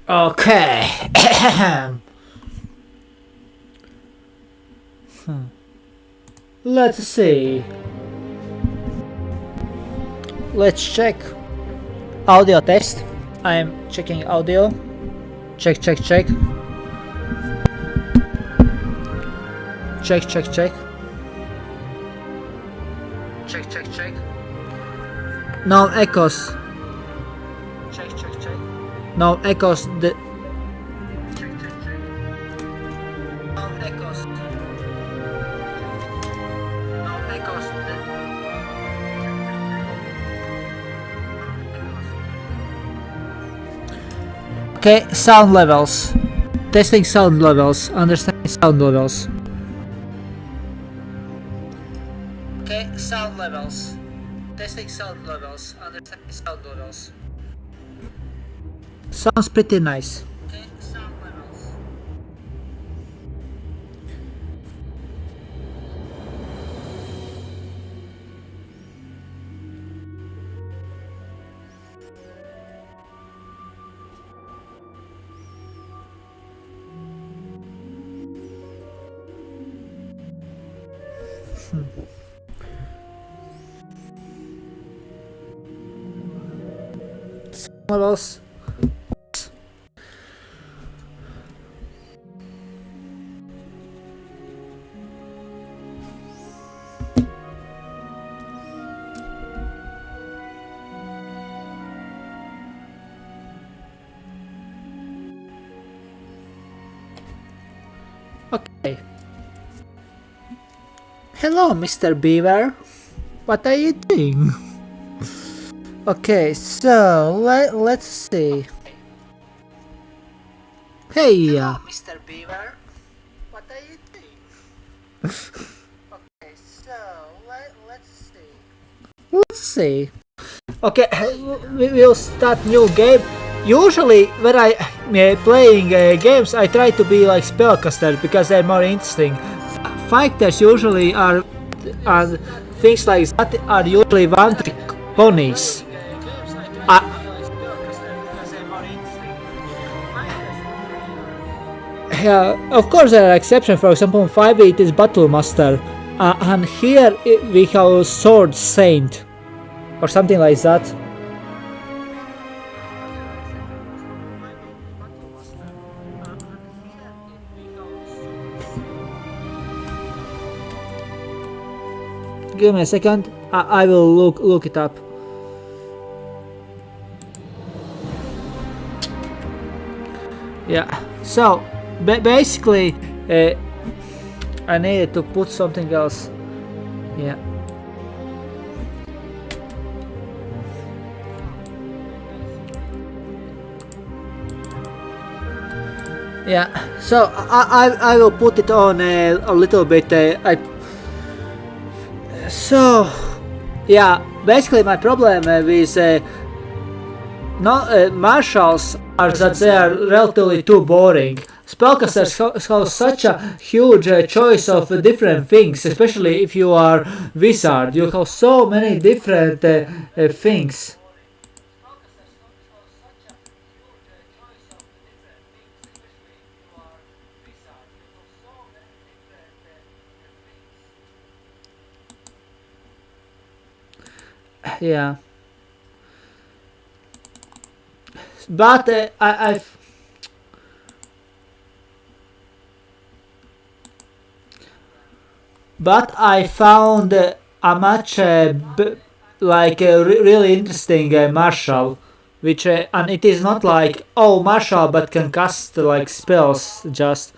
Okay. Let's see. Let's check audio test. I'm checking audio. Check, check, check. Check, check, check. Check, check, check. No echoes. Check, check, check. No echoes. Check, check, check. No echoes. No echoes. Okay, sound levels. Testing sound levels. Understanding sound levels. Okay, sound levels. Testing sound levels. Understanding sound levels. Sounds pretty nice. Okay, sound levels. Levels. Okay. Hello, Mr. Beaver. What are you doing? Okay, so let's see. Hey, hello, Mr. Beaver. What are you doing? Okay, so let's see. Let's see. Okay, we will start new game. Usually, when I playing games, I try to be like spellcaster because they're more interesting. Fighters usually are things like that are usually one-trick ponies. Of course, there are exceptions. For example, in 5 it is Battle Master, and here we have Sword Saint or something like that. Give me a second. I will look it up. Yeah. So basically, I needed to put something else. Yeah. Yeah. So I will put it on a little bit. So yeah. Basically, my problem with marshals are that they are relatively too boring. Spellcasters have such a huge choice of different things, especially if you are wizard. You have so many different things. Yeah. But I found a much really interesting martial, which and it is not like martial, but can cast like spells just.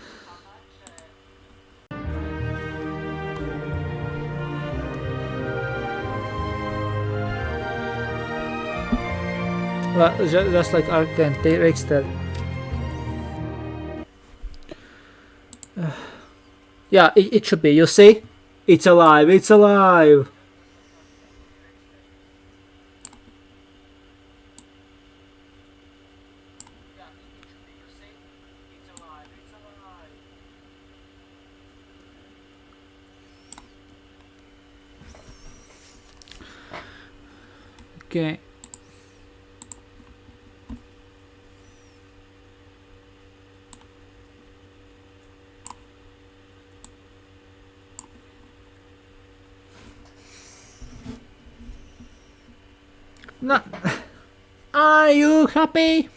Just like Arcane Trickster. Yeah, it should be. You see? It's alive. It's alive. Okay. No. Are you happy?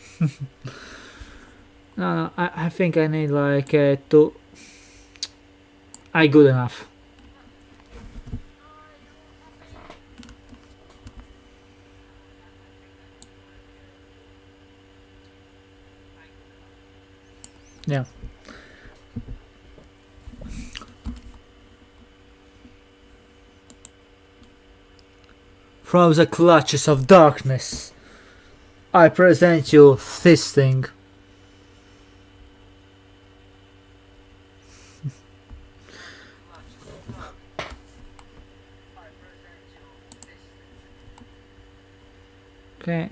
No, I think I need like to. I good enough. Yeah. From the clutches of darkness, I present you this thing. Okay.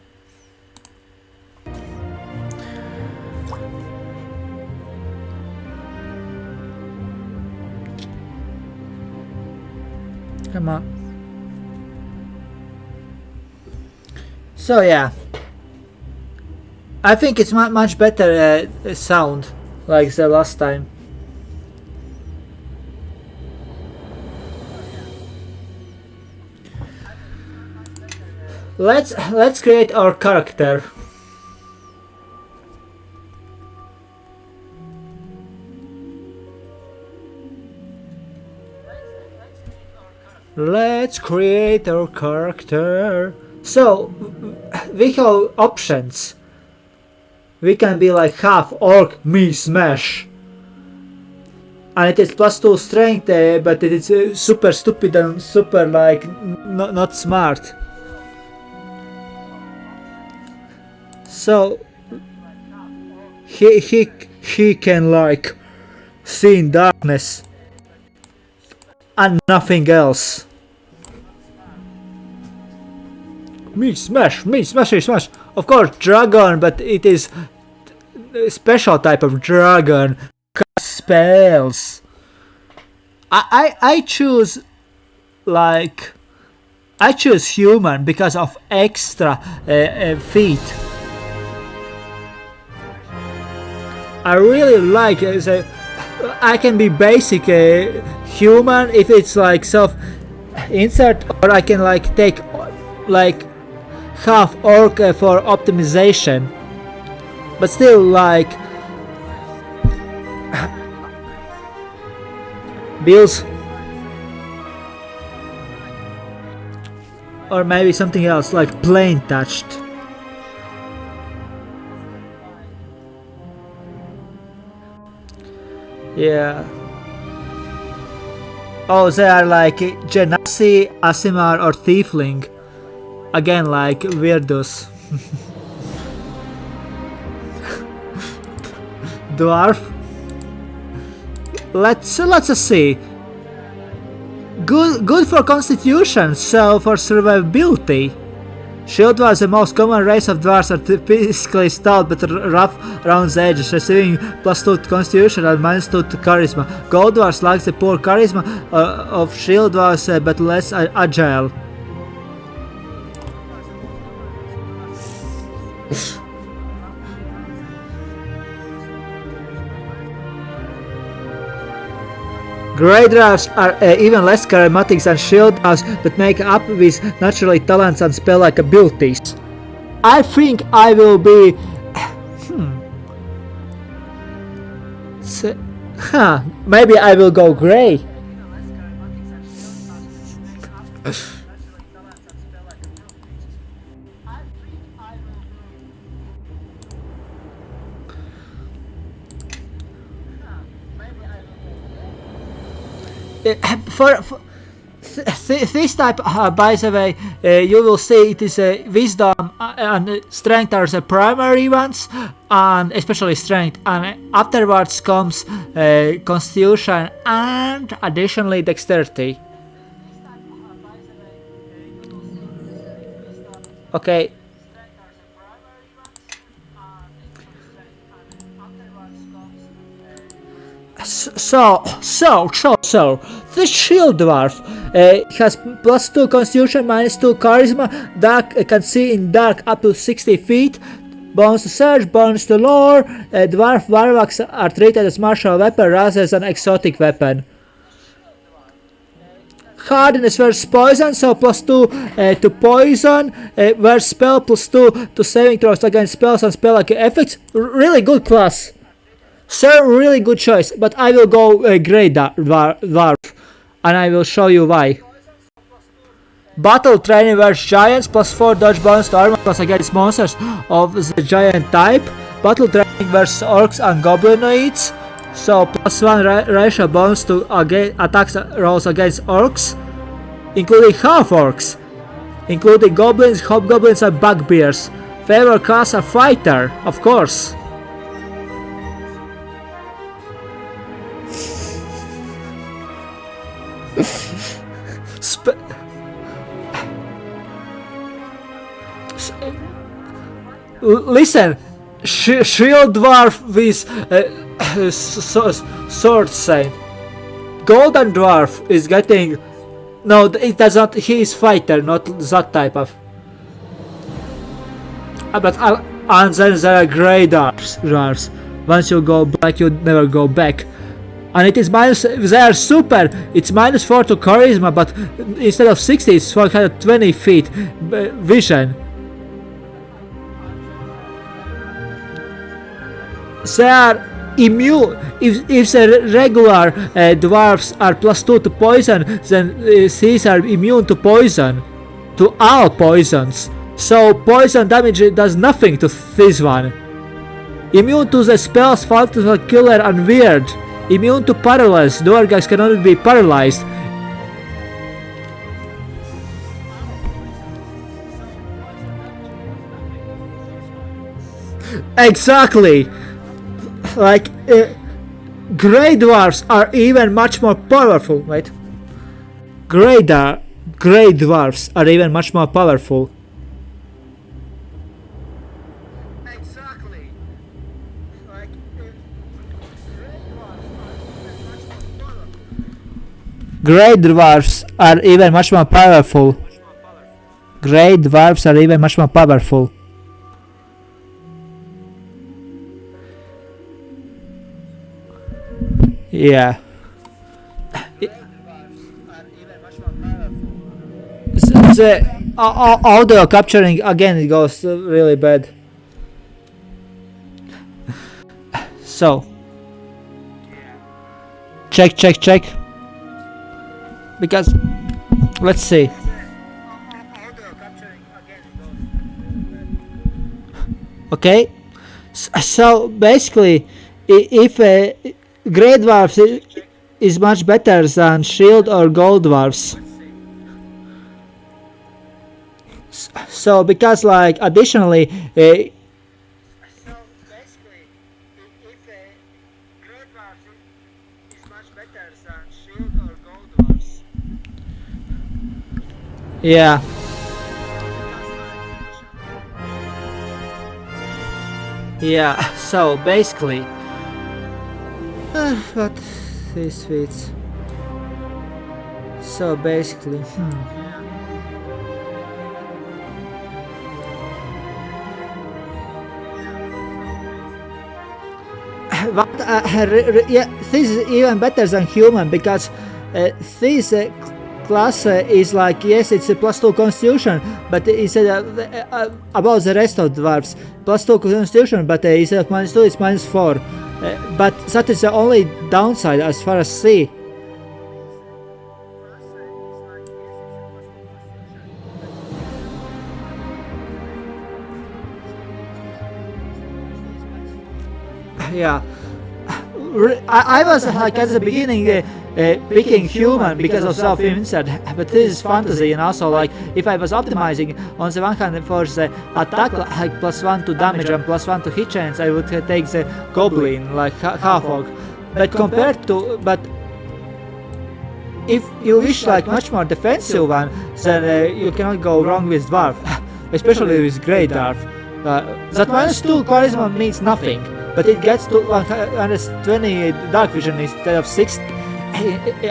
Come on. So yeah, I think it's much better sound like the last time. Let's create our character. Let's create our character. So we have options. We can be like half orc, me smash. And it is +2 strength, but it is super stupid and super like not smart. So he can like see in darkness and nothing else. Me smash, me smash. Of course, dragon, but it is a special type of dragon. Spells. I choose like I choose human because of extra feet. I really like I can be basic human if it's like self insert, or I can like take like half orc for optimization, but still like bills, or maybe something else like plain touched. Yeah. Oh, they are like Genasi, Asimar, or Tiefling. Again, like weirdos. Dwarf. Let's see. Good for constitution, so for survivability. Shield was the most common race of dwarves, are physically stout but rough around the edges, receiving +2 to constitution and -2 to charisma. Gold dwarves lack the poor charisma of shield dwarves, but less agile. Grey dwarves are even less charismatic than shield dwarves, but make up with naturally talents and spell-like abilities. I think I will be. Maybe I will go grey. For this type, by the way, you will see it is wisdom and strength are the primary ones, and especially strength, and afterwards comes constitution and additionally dexterity. Okay. So, the shield dwarf has +2 constitution, -2 charisma, dark can see in dark up to 60 feet, bonus to search, bonus to lore. Dwarf warlocks are treated as martial weapon rather than exotic weapon. hardness versus poison, so +2 to poison, versus spell +2 to saving throws against spells and spell-like effects. Really good class. Sir, really good choice, but I will go Grey Dwarf, and I will show you why. Battle training versus giants, +4 dodge bonus to armor class against monsters of the giant type. Battle training versus orcs and goblinoids, so +1 racial bonus to attacks rolls against orcs, including half orcs, including goblins, hobgoblins, and bugbears. Favorite class a fighter, of course. Listen, Shield Dwarf with Sword Saint. Golden Dwarf is getting... No, it does not. He is fighter, not that type of... and then there are Grey Dwarfs. Once you go black, you never go back. And it is minus... They are super! It's -4 to charisma, but instead of 60, it's 420 feet vision. They are immune. If the regular dwarfs are +2 to poison, then these are immune to poison, to all poisons. So poison damage does nothing to this one. Immune to the spells, Fatal Killer, and Weird. Immune to paralysis. Dwarves cannot be paralyzed. Exactly. Like, Grey Dwarfs are even much more powerful, right? Grey Dwarfs are even much more powerful. Exactly. Like, Grey Dwarfs are even much more powerful. Grey Dwarfs are even much more powerful. Yeah. The audio capturing again, it goes really bad. So check. Because let's see. Okay. So basically, if Grey Dwarfs is much better than Shield or Gold Dwarfs. So because like additionally so basically if Grey Dwarfs is much better than Shield or Gold Dwarfs. Yeah. Yeah, so basically but these tweets. So basically, but yeah, this is even better than human because this class is like, yes, it's a +2 constitution, but it's about the rest of dwarves. +2 constitution, but instead of -2, it's -4. But that is the only downside as far as C. Yeah, I was like at the beginning picking human because of self-insert, but this is fantasy, and also like if I was optimizing on the one hand for the attack like +1 to damage and +1 to hit chance, I would take the goblin like half-orc. But if you wish like much more defensive one, then you cannot go wrong with dwarf, especially with Grey Dwarf. That -2 charisma means nothing, but it gets to 120 dark vision instead of 60.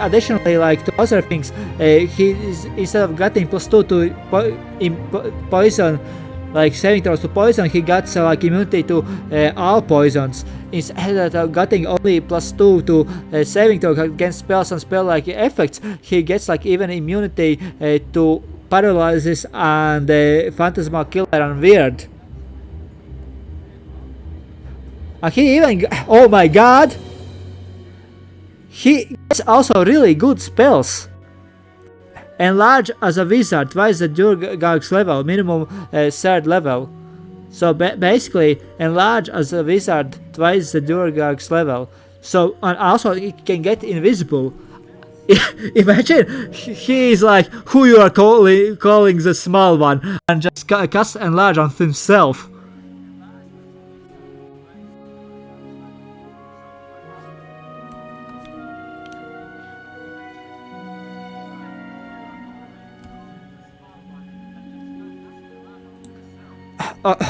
Additionally, like to other things, he is, instead of getting +2 to poison, like saving throws to poison, he gets like immunity to all poisons. Instead of getting only +2 to saving throw against spells and spell like effects, he gets like even immunity to paralysis and phantasmal killer and weird. And he even, oh my god, he gets also really good spells. Enlarge as a wizard, twice the Durgag's level, minimum 3rd level. So basically, enlarge as a wizard, twice the Durgag's level. So, and also he can get invisible. Imagine he is like who you are calling the small one, and just cast enlarge on himself.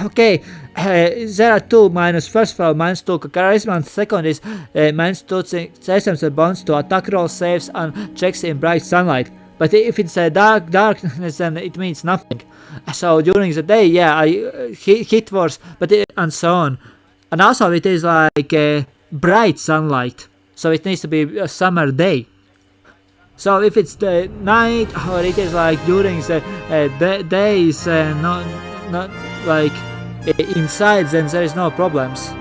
Okay, there are two minus. First of all, minus 2 charisma, and second is minus 2 systems and bonds to attack roll, saves, and checks in bright sunlight. But if it's darkness, then it means nothing. So during the day, yeah, I hit worse, but and so on. And also it is like bright sunlight, so it needs to be a summer day. So if it's the night or it is like during the days, not like inside, then there is no problems.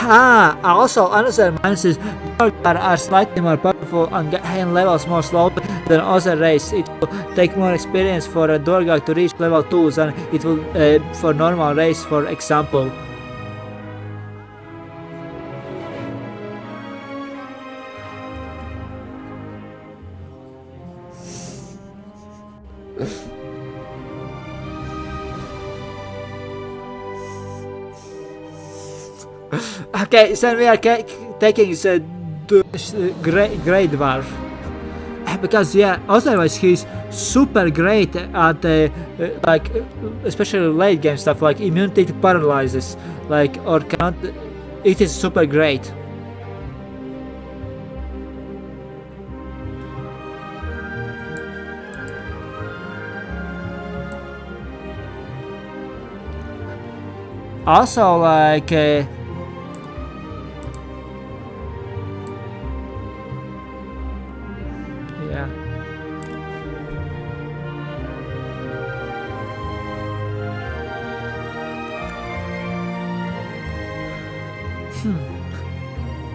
Also another minus is Durgar are slightly more powerful and gain levels more slowly than other race. It will take more experience for a Durgar to reach level 2 than it will for normal race, for example. Okay, then we are taking the Grey Dwarf. Because yeah, otherwise he's super great at like especially late game stuff like immunity to paralysis, like or cannot. It is super great. Also like yeah.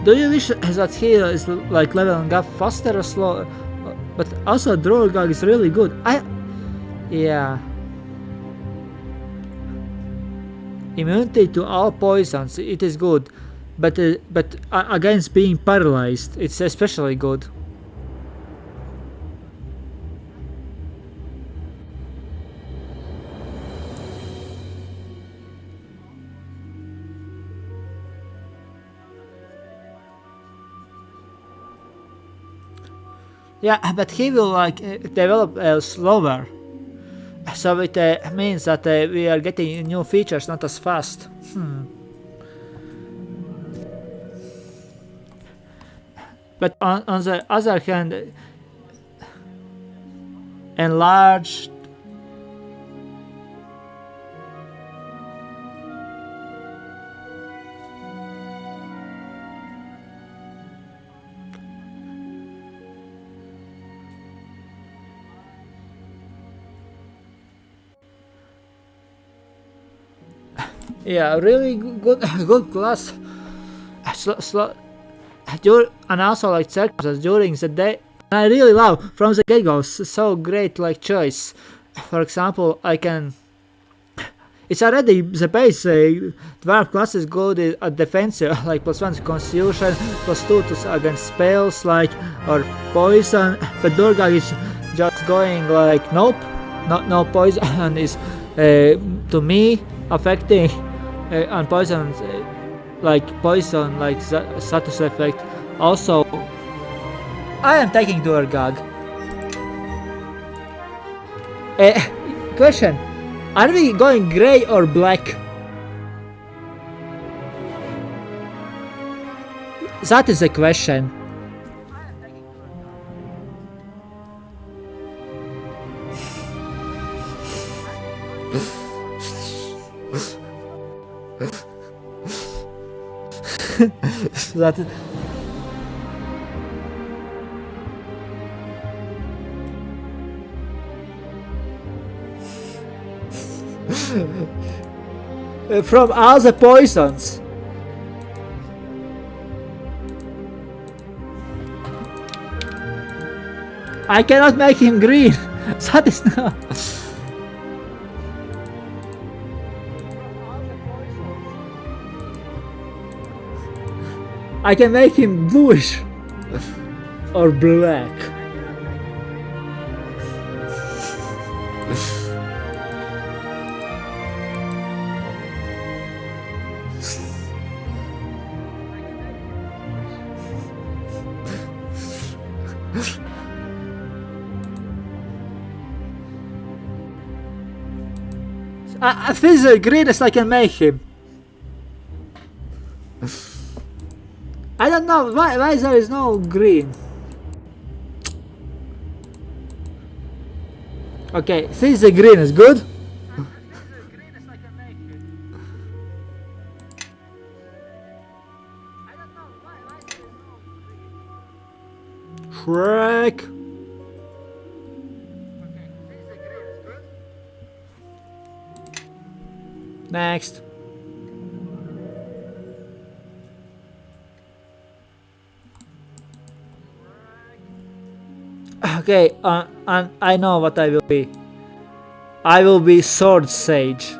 Do you wish that hero is like leveling up faster or slower? But also Drollgag is really good. Yeah. Immunity to all poisons, it is good, but against being paralyzed, it's especially good. Yeah, but he will like develop slower. So it means that we are getting new features not as fast. But on the other hand, enlarged yeah, really good class. And also like circumstances during the day. I really love from the get-go, so great like choice. For example, I can. It's already the base dwarf class is good at defensive, like +1 to constitution, +2 to against spells like or poison. But Durga is just going like nope, no poison, and is to me affecting and poison like status effect. Also, I am taking Durgag. Question: are we going grey or black? That is a question. That from all the poisons. I cannot make him green. That is not. I can make him bluish or black. This is the greenest I can make him. I don't know why there is no green. Okay, this is the greenest, good? Shrek. Next. Okay, and I know what I will be. I will be Sword Sage.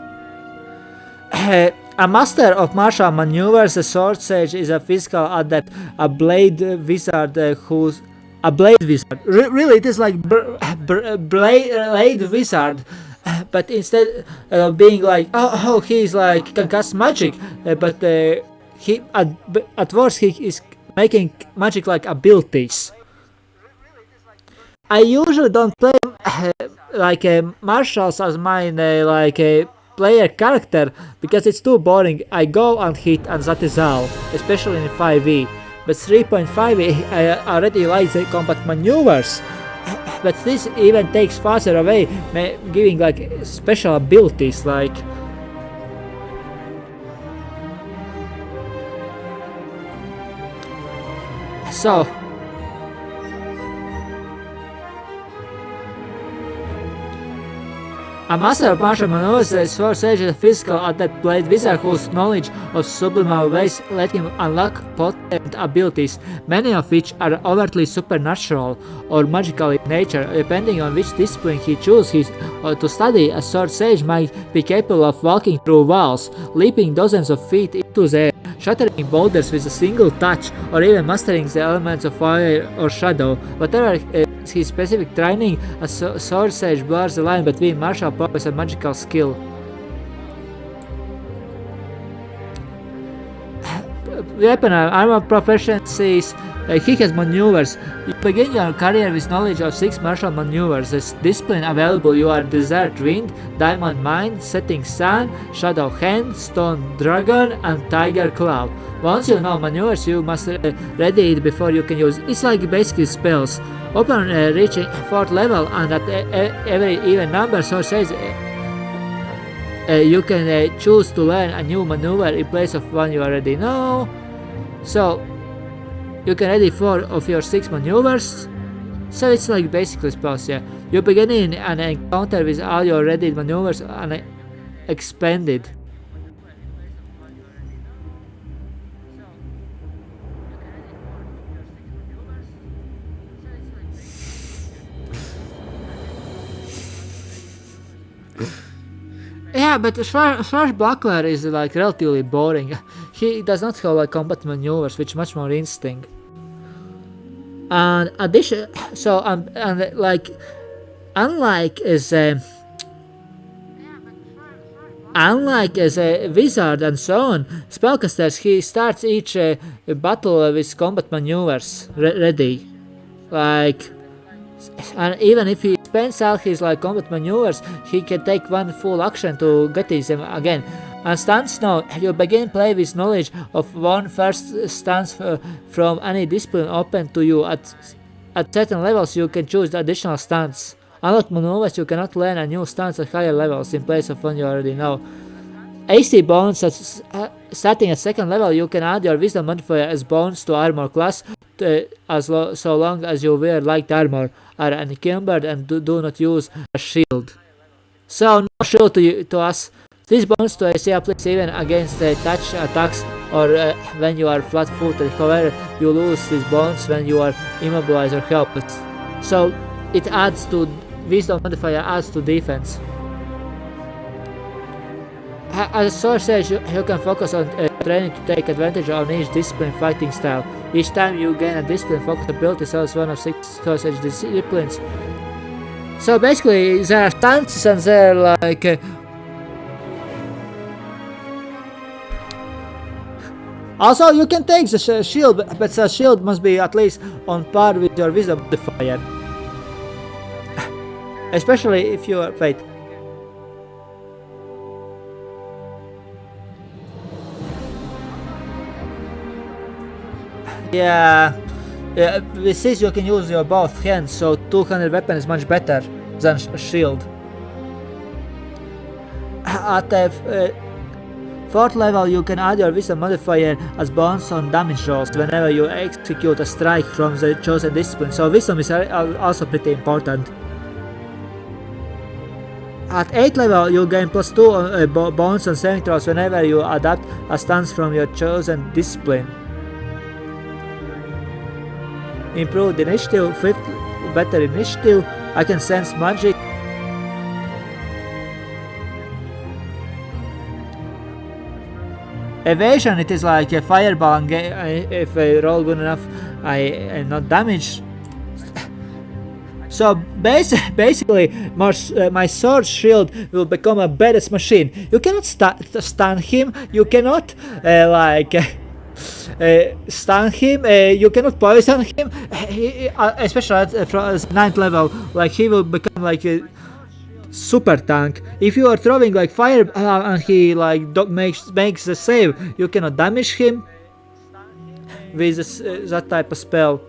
A master of martial maneuvers, a Sword Sage is a physical adept, a blade wizard who's a blade wizard. Really, it is like blade wizard. But instead of being like, oh, he's like can cast magic, but he at worst he is making magic like abilities. I usually don't play like martials as my player character because it's too boring. I go and hit and that is all, especially in 5e. But 3.5e I already like the combat maneuvers. But this even takes faster away, giving like special abilities like so. A master of martial maneuvers, a Sword Sage is a physical adept blade wizard whose knowledge of subliminal ways let him unlock potent abilities, many of which are overtly supernatural or magical in nature. Depending on which discipline he chooses to study, a Sword Sage might be capable of walking through walls, leaping dozens of feet into the air, shattering boulders with a single touch, or even mastering the elements of fire or shadow. Whatever his specific training, a Sword Sage blurs the line between martial prowess and magical skill. Weapon and armor proficiencies. He has maneuvers. You begin your career with knowledge of 6 martial maneuvers. The discipline available you are Desert Wind, Diamond Mine, Setting Sun, Shadow Hand, Stone Dragon, and Tiger Claw. Once you know maneuvers, you must ready it before you can use. It's like basically spells. Upon reaching 4th level and at every even number, so says you can choose to learn a new maneuver in place of one you already know. So you can ready 4 of your 6 maneuvers. So it's like basically spells, yeah. You begin in an encounter with all your ready maneuvers and expanded. Yeah, but Swashbuckler is like relatively boring. He does not have like combat maneuvers, which is much more interesting. And addition, so and like unlike as a wizard and so on, spellcasters he starts each battle with combat maneuvers ready, like. And even if he spends all his like combat maneuvers, he can take one full action to get them again. And stance now, you begin play with knowledge of one first stance from any discipline open to you. At certain levels you can choose the additional stance. Unlike maneuvers, you cannot learn a new stance at higher levels in place of one you already know. AC bonus starting at second level, you can add your wisdom modifier as bonus to armor class so long as you wear light armor, are encumbered and do not use a shield. So no shield to us. This bonus to AC applies even against touch attacks or when you are flat-footed. However, you lose this bonus when you are immobilized or helpless. So it adds to wisdom modifier, adds to defense. As a sorcerer, you can focus on training to take advantage on each discipline fighting style. Each time you gain a discipline focus ability, so it's one of 6 sorcerer disciplines. So basically, there are stances and there are like. Also, you can take the shield, but the shield must be at least on par with your wisdom modifier. Especially if you are. Wait. Yeah, with this you can use your both hands, so 200 weapon is much better than a shield. At 4th level, you can add your wisdom modifier as bonus on damage rolls whenever you execute a strike from the chosen discipline, so wisdom is also pretty important. At 8th level, you gain +2 bonus on saving throws whenever you adapt a stance from your chosen discipline. Improved initiative, 5th better initiative, I can sense magic. Evasion, it is like a fireball, and if I roll good enough, I am not damaged. So basically, my sword shield will become a badass machine. You cannot stun him, you cannot stun him, you cannot poison him, especially at 9th level, like he will become like a super tank. If you are throwing like fire and he like makes the save, you cannot damage him with that type of spell.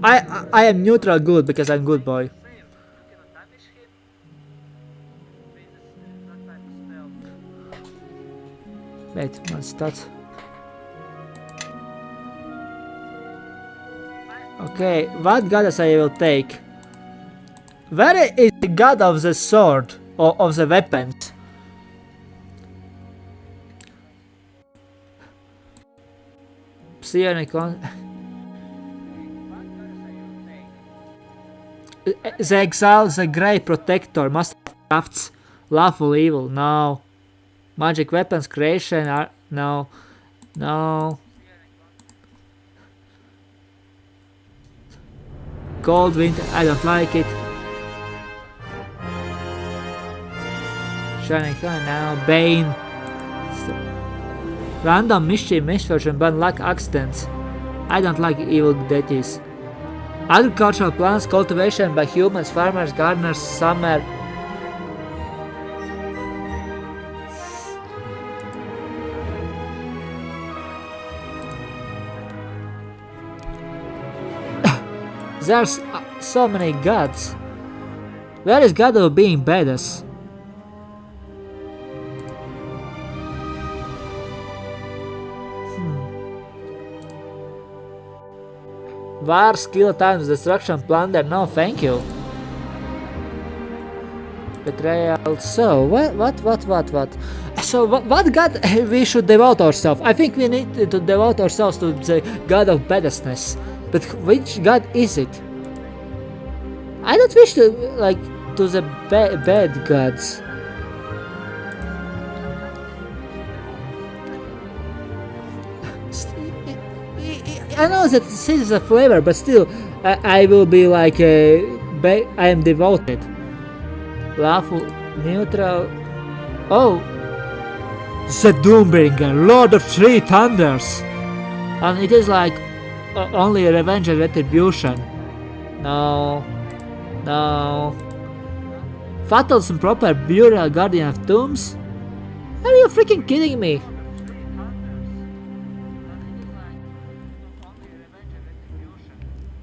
I am neutral good because I'm good boy. Wait, what's that? Okay, what goddess I will take? Where is the god of the sword or of the weapons? Psionic one. The exile, the great protector, master of crafts, lawful evil, no. Magic weapons creation, no. No. Cold winter, I don't like it. Shining Sun, now. Bane. Random mischief, misfortune, bad luck, accidents. I don't like evil deities. Agricultural plants, cultivation by humans, farmers, gardeners, summer. There's so many gods. Where is God of being badass? War, skill times, destruction, plunder, no thank you. Betrayal, so, what? So, what god we should devote ourselves? I think we need to devote ourselves to the god of badassness. But which god is it? I don't wish to, like, to the bad gods. I know that this is a flavor, but still, I will be like, I am devoted. Lawful, neutral. Oh, the Doombringer, Lord of Three Thunders, and it is like only revenge and retribution. No. Fatals and proper burial, guardian of tombs. Are you freaking kidding me?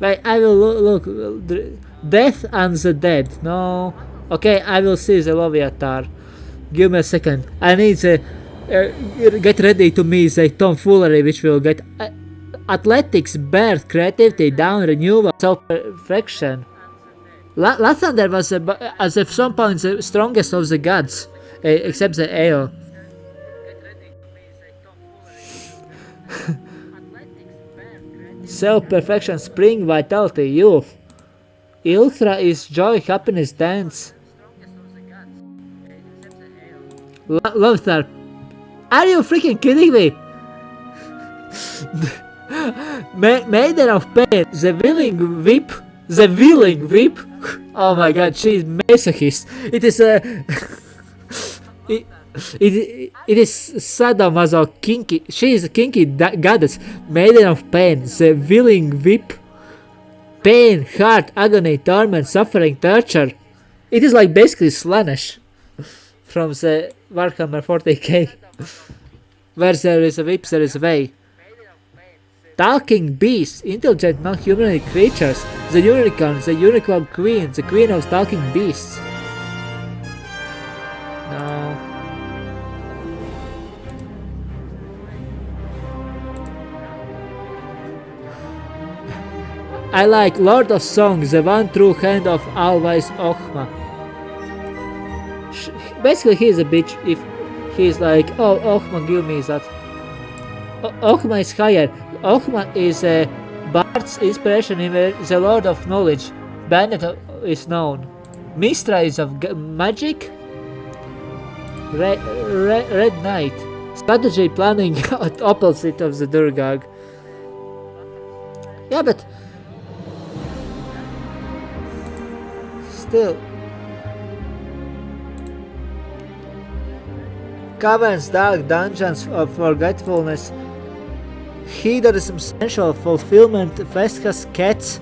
Like, I will look Death and the Dead. No. Okay, I will see the Leviathan. Give me a second. I need to get ready to meet the tomfoolery which will get athletics, birth, creativity, down, renewal, self-perfection. Last time there was, as if some points, the strongest of the gods, except the ale. Self-perfection, spring, vitality, youth. Ultra is joy, happiness, dance. Lothar. Are you freaking kidding me? Maiden of Pain, the willing whip. The willing whip. Oh my god, she is masochist. It is a... It is sadomaso kinky. She is a kinky goddess. Maiden of Pain, the willing whip. Pain, heart, agony, torment, suffering, torture. It is like basically Slanesh from the Warhammer 40k. Where there is a whip, there is a way. Talking beasts, intelligent non-human creatures, the unicorn queen, the queen of talking beasts. No. I like Lord of Songs, the one true hand of always Ochma. Basically he is a bitch if he's like, oh Ochma give me that. Ochma is higher. Ochma is a bard's inspiration in the Lord of Knowledge. Bandit is known. Mistra is of magic. Red Knight. Strategy planning opposite of the Durgag. Yeah, but still. Caverns, dark dungeons of forgetfulness. Hedonism, sensual fulfillment, Vesca's cats,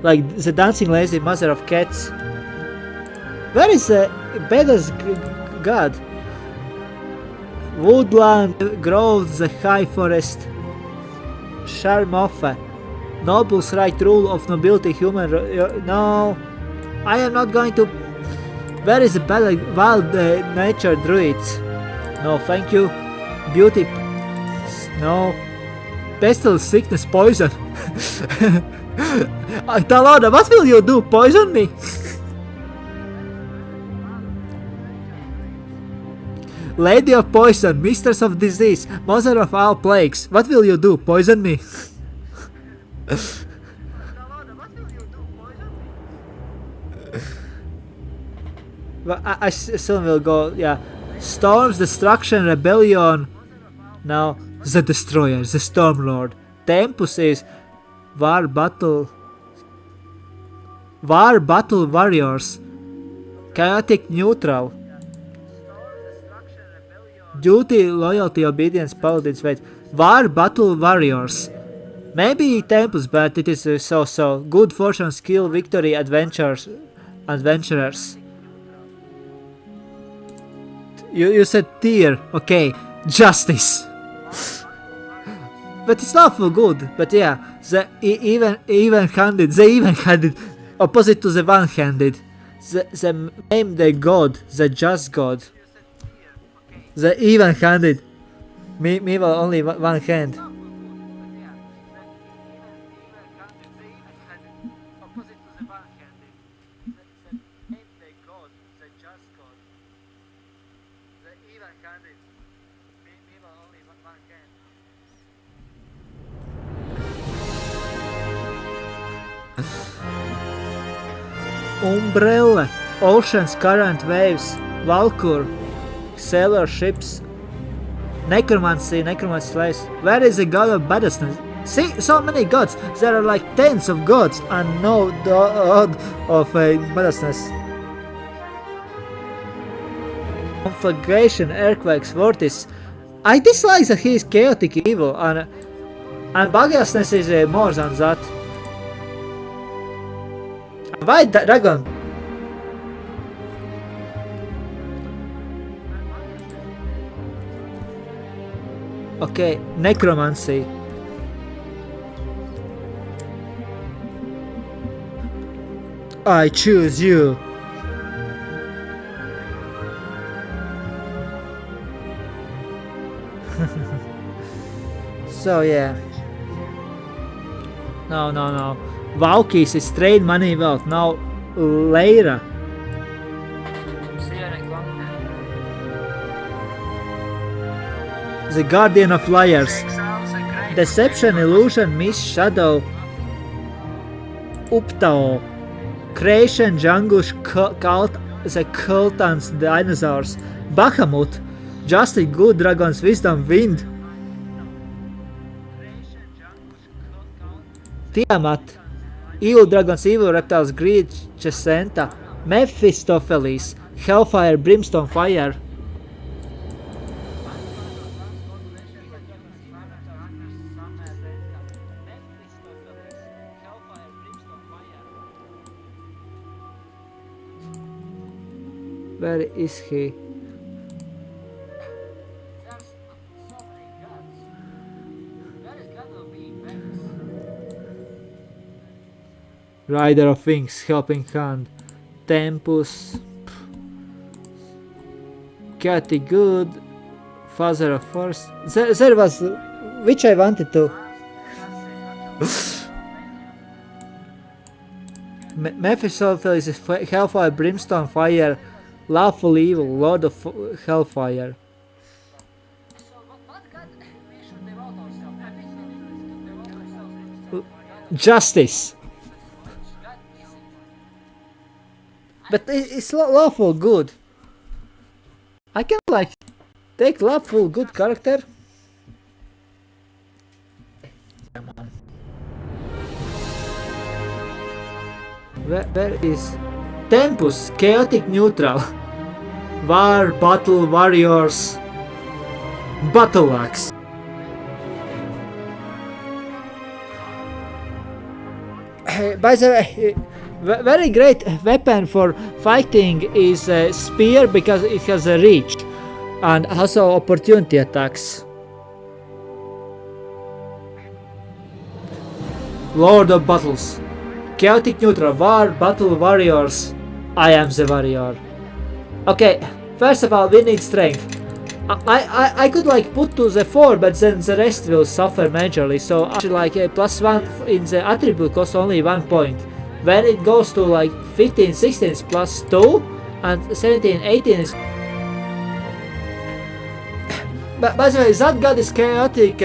like the dancing lazy mother of cats. Where is the badass god? Woodland, groves, the high forest. Sharmoffa, nobles right rule of nobility, human. No, I am not going to. Where is the wild nature druids? No, thank you. Beauty. No. Pestilence, sickness, poison. Talona, what will you do? Poison me? Lady of Poison, Mistress of Disease, Mother of all plagues. What will you do? Poison me? Well, I still will go, yeah. Storms, Destruction, Rebellion. Now, the Destroyer, the Stormlord. Tempus is War, Battle, Warriors. Chaotic, Neutral. Duty, Loyalty, Obedience, Paladins, wait. War, Battle, Warriors. Maybe Tempus, but it is so. Good fortune, skill, victory, adventurers. You said tier, okay. Justice. But it's not for good. But yeah, the even-handed, opposite to the one-handed. The name the god, the just god. The even-handed. Me will only one hand. Umbrella, oceans, current, waves, Valkyr, sailor ships, necromancy place. Where is the god of badness? See, so many gods. There are like tens of gods and no god of badness. Conflagration, earthquakes, vortices. I dislike that he is chaotic evil and bagiousness is more than that. White dragon. Okay, necromancy. I choose you. So yeah. No. Valkys is trade money wealth. Now Lyra. The Guardian of Liars. Deception, Illusion, Mist, Shadow. Uptao. Creation, Jangush, Cult, the Cultans, Dinosaurs. Bahamut. Justice, Good Dragons, Wisdom, Wind. Tiamat. Evil Dragons, Evil Reptiles, Greed, Chesenta. Mephistopheles. Hellfire, Brimstone, Fire. Where is he? Rider of Wings, Helping Hand, Tempus, Chaotic Good, Father of Force. There was which I wanted to. Mephistopheles is Hellfire, Brimstone, Fire, Lawful Evil, Lord of Hellfire. Justice. But it's lawful good. I can like take lawful good character. Come on. Where is Tempus? Chaotic Neutral. War, Battle, Warriors, Battle Axe. By the way, very great weapon for fighting is spear because it has a reach and also opportunity attacks. Lord of Battles. Chaotic Neutral, War, Battle, Warriors. I am the warrior. Okay, first of all we need strength. I could like put to the 4, but then the rest will suffer majorly, so actually like a +1 in the attribute costs only 1 point. When it goes to like 15, 16 is +2 and 17, 18 is... But by the way, that god is chaotic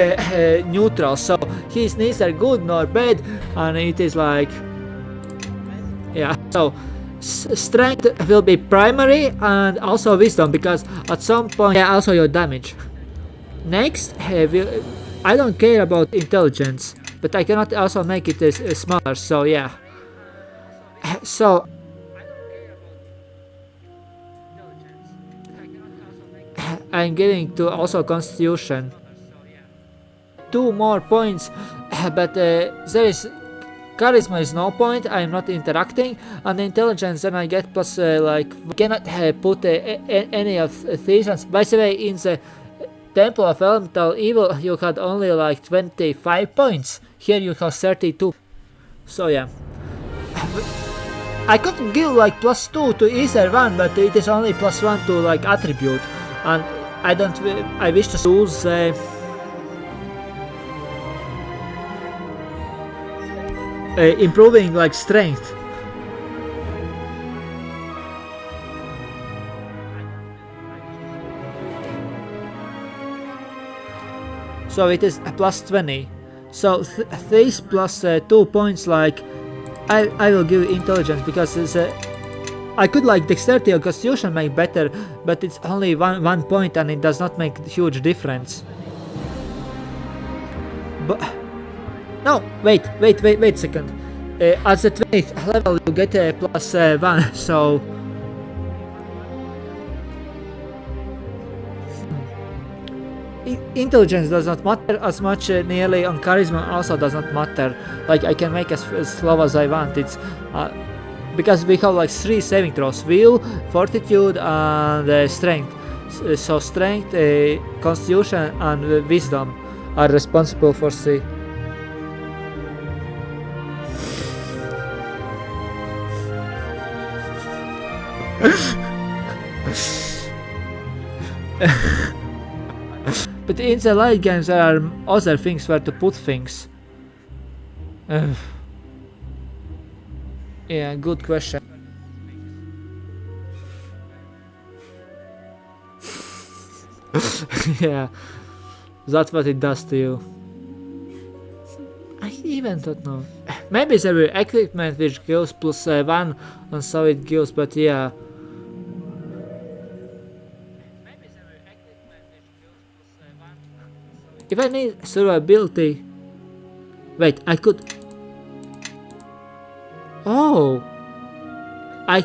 neutral, so his neither good nor bad, and it is like... Yeah, so strength will be primary and also wisdom, because at some point also your damage. Next, I don't care about intelligence, but I cannot also make it smaller, so yeah. So I'm giving to also Constitution 2 more points, but there is Charisma is no point, I'm not interacting, and Intelligence then I get plus like cannot put any of these ones. By the way, in the Temple of Elemental Evil you had only like 25 points, here you have 32, so yeah. I could give like +2 to either one, but it is only +1 to like attribute, and I wish to use improving like strength. So it is a +20. So this plus 2 points, like I will give intelligence, because it's I could like dexterity or constitution make better, but it's only one point and it does not make huge difference. But no, wait a second. At the 20th level you get a +1, so intelligence does not matter as much nearly, and charisma also does not matter. Like I can make as slow as I want. It's because we have like 3 saving throws: will, fortitude, and strength. So strength, constitution, and wisdom are responsible for 3. But in the light games there are other things where to put things. Yeah, good question. Yeah, that's what it does to you. I even don't know. Maybe there were equipment which gives +1 and so it gives, but yeah. If I need survivability... Wait, I could... Oh! I...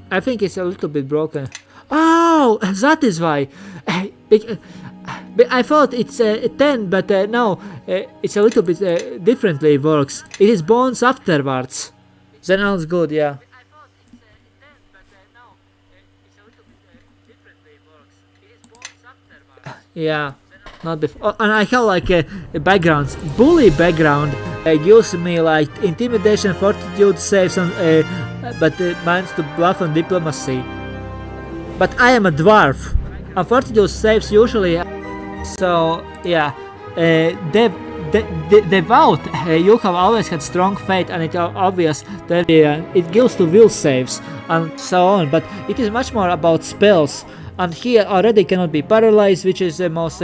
I think it's a little bit broken. Oh! That is why! I thought it's 10, but no, it's a little bit differently it works. It is bones afterwards. Then all's good, yeah. Yeah, not before. Oh, and I have like a backgrounds. Bully background gives me like intimidation, fortitude saves, and but mines to bluff and diplomacy. But I am a dwarf, and fortitude saves usually. So yeah, devout. You have always had strong faith, and it's obvious that it gives to will saves and so on. But it is much more about spells. And he already cannot be paralyzed, which is the most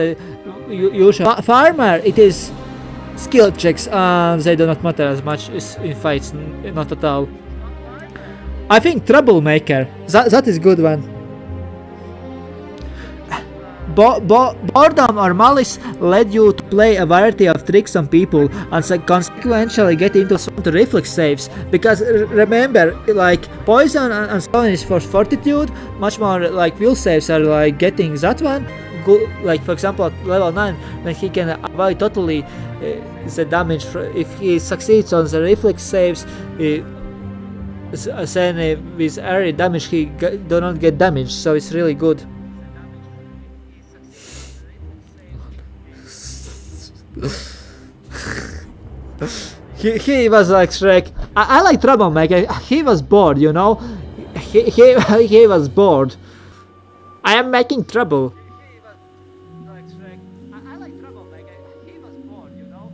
usual. Farmer, it is skill checks, and they do not matter as much in fights, not at all. I think troublemaker, that is good one. Boredom or malice led you to play a variety of tricks on people and consequently get into some reflex saves, because remember, like poison and so on is for fortitude, much more like will saves are like getting that one. Like for example at level 9, then he can avoid totally the damage if he succeeds on the reflex saves. Then with area damage he do not get damaged, so it's really good. he was like Shrek. I like troublemaker. He was bored, you know. He was bored. I am making trouble.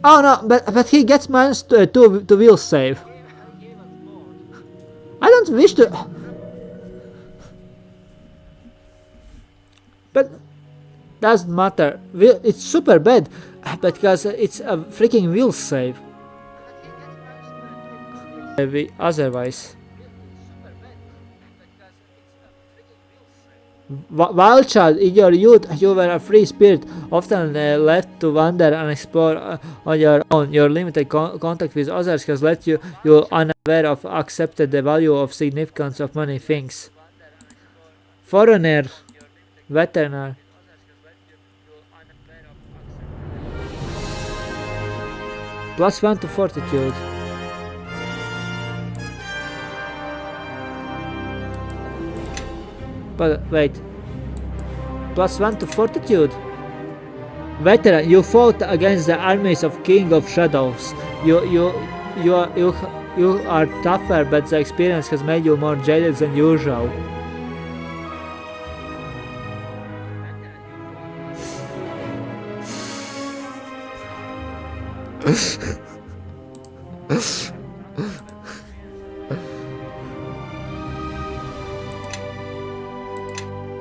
Oh no, but he gets minus 2 to will save. I don't wish to. But doesn't matter. It's super bad because it's a freaking will save. Otherwise. Wild child, in your youth you were a free spirit, often left to wander and explore on your own. Your limited contact with others has left you unaware of accepted the value of significance of many things. Foreigner, veteran. +1 to fortitude. But wait. +1 to fortitude. Veteran, you fought against the armies of King of Shadows. You are tougher, but the experience has made you more jaded than usual.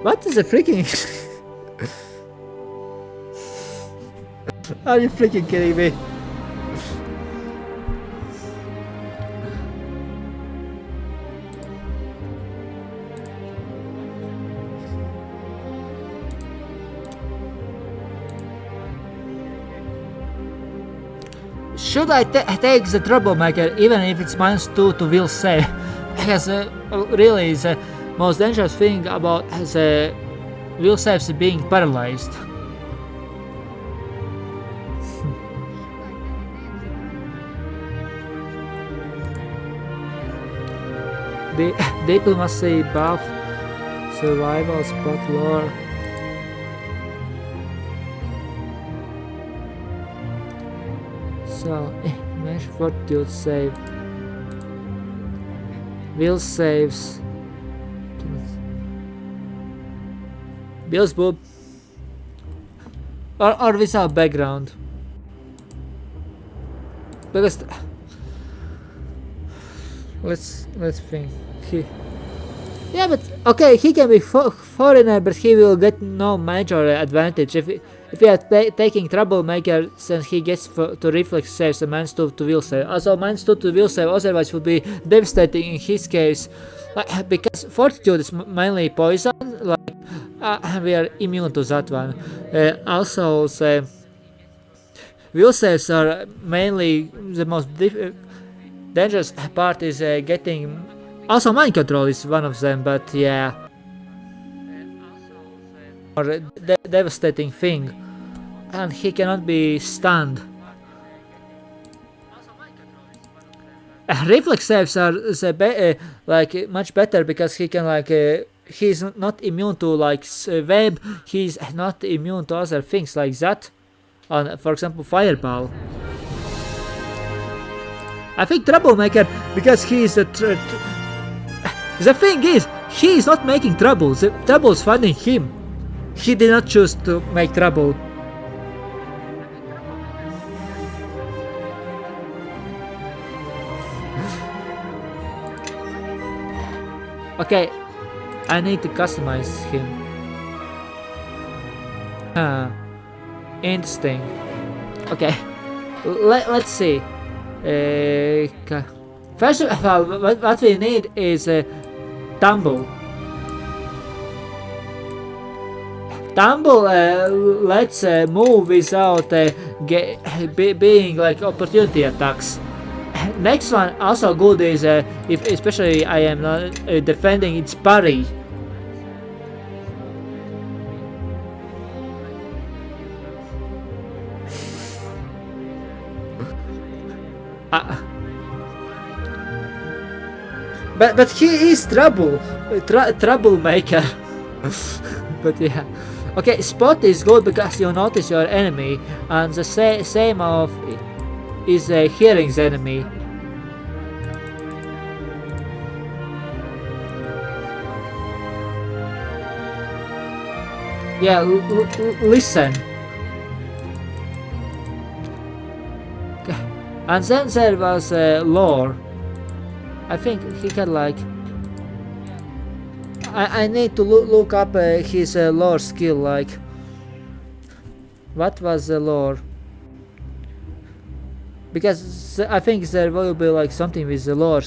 What is the freaking... Are you freaking kidding me? Should I take the troublemaker even if it's -2 to will save? Because really the most dangerous thing about the will saves being paralyzed. The diplomacy buff, survival spot lore. So, fortitude save. Will saves. Bill's boob. Or without background. Because let's think. Yeah, but okay, he can be foreigner, but he will get no major advantage if we are taking troublemaker. Then he gets to reflex saves and -2 to will save. Also, -2 to will save otherwise would be devastating in his case, because fortitude is mainly poison. Like we are immune to that one. Also, the will saves are mainly the most dangerous part is getting. Also, mind control is one of them, but yeah, or devastating thing, and he cannot be stunned. Reflex saves are like much better because he can he's not immune to like web. He's not immune to other things like that. On, for example, fireball. I think troublemaker because he is a. The thing is, he is not making trouble. The trouble is finding him. He did not choose to make trouble. Okay, I need to customize him. Interesting. Okay, let's see. First of all, what we need is tumble. Tumble let's move without being like opportunity attacks. Next one also good is if especially I am not defending, its parry. But he is troublemaker. But yeah, okay. Spot is good because you notice your enemy, and the same of is hearing the enemy. Yeah, listen. And then there was lore. I think he can like. I need to look up his lore skill. Like, what was the lore? Because I think there will be like something with the lore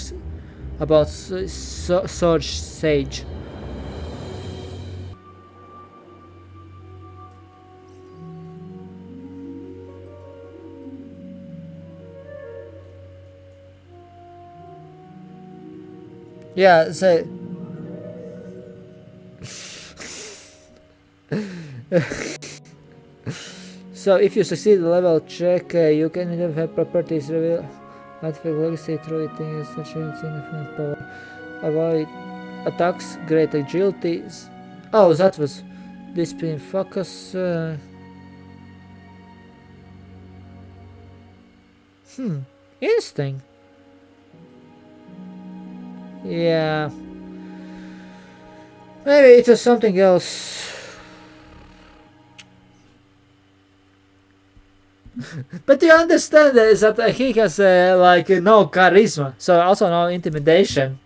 about Sword Sage. Yeah, so so if you succeed the level check, you can identify properties reveal artifact legacy through it in such a significant power. Avoid attacks, great agility. Oh, that was discipline focus. Interesting. Yeah. Maybe it was something else. But you understand that he has like no charisma, so also no intimidation.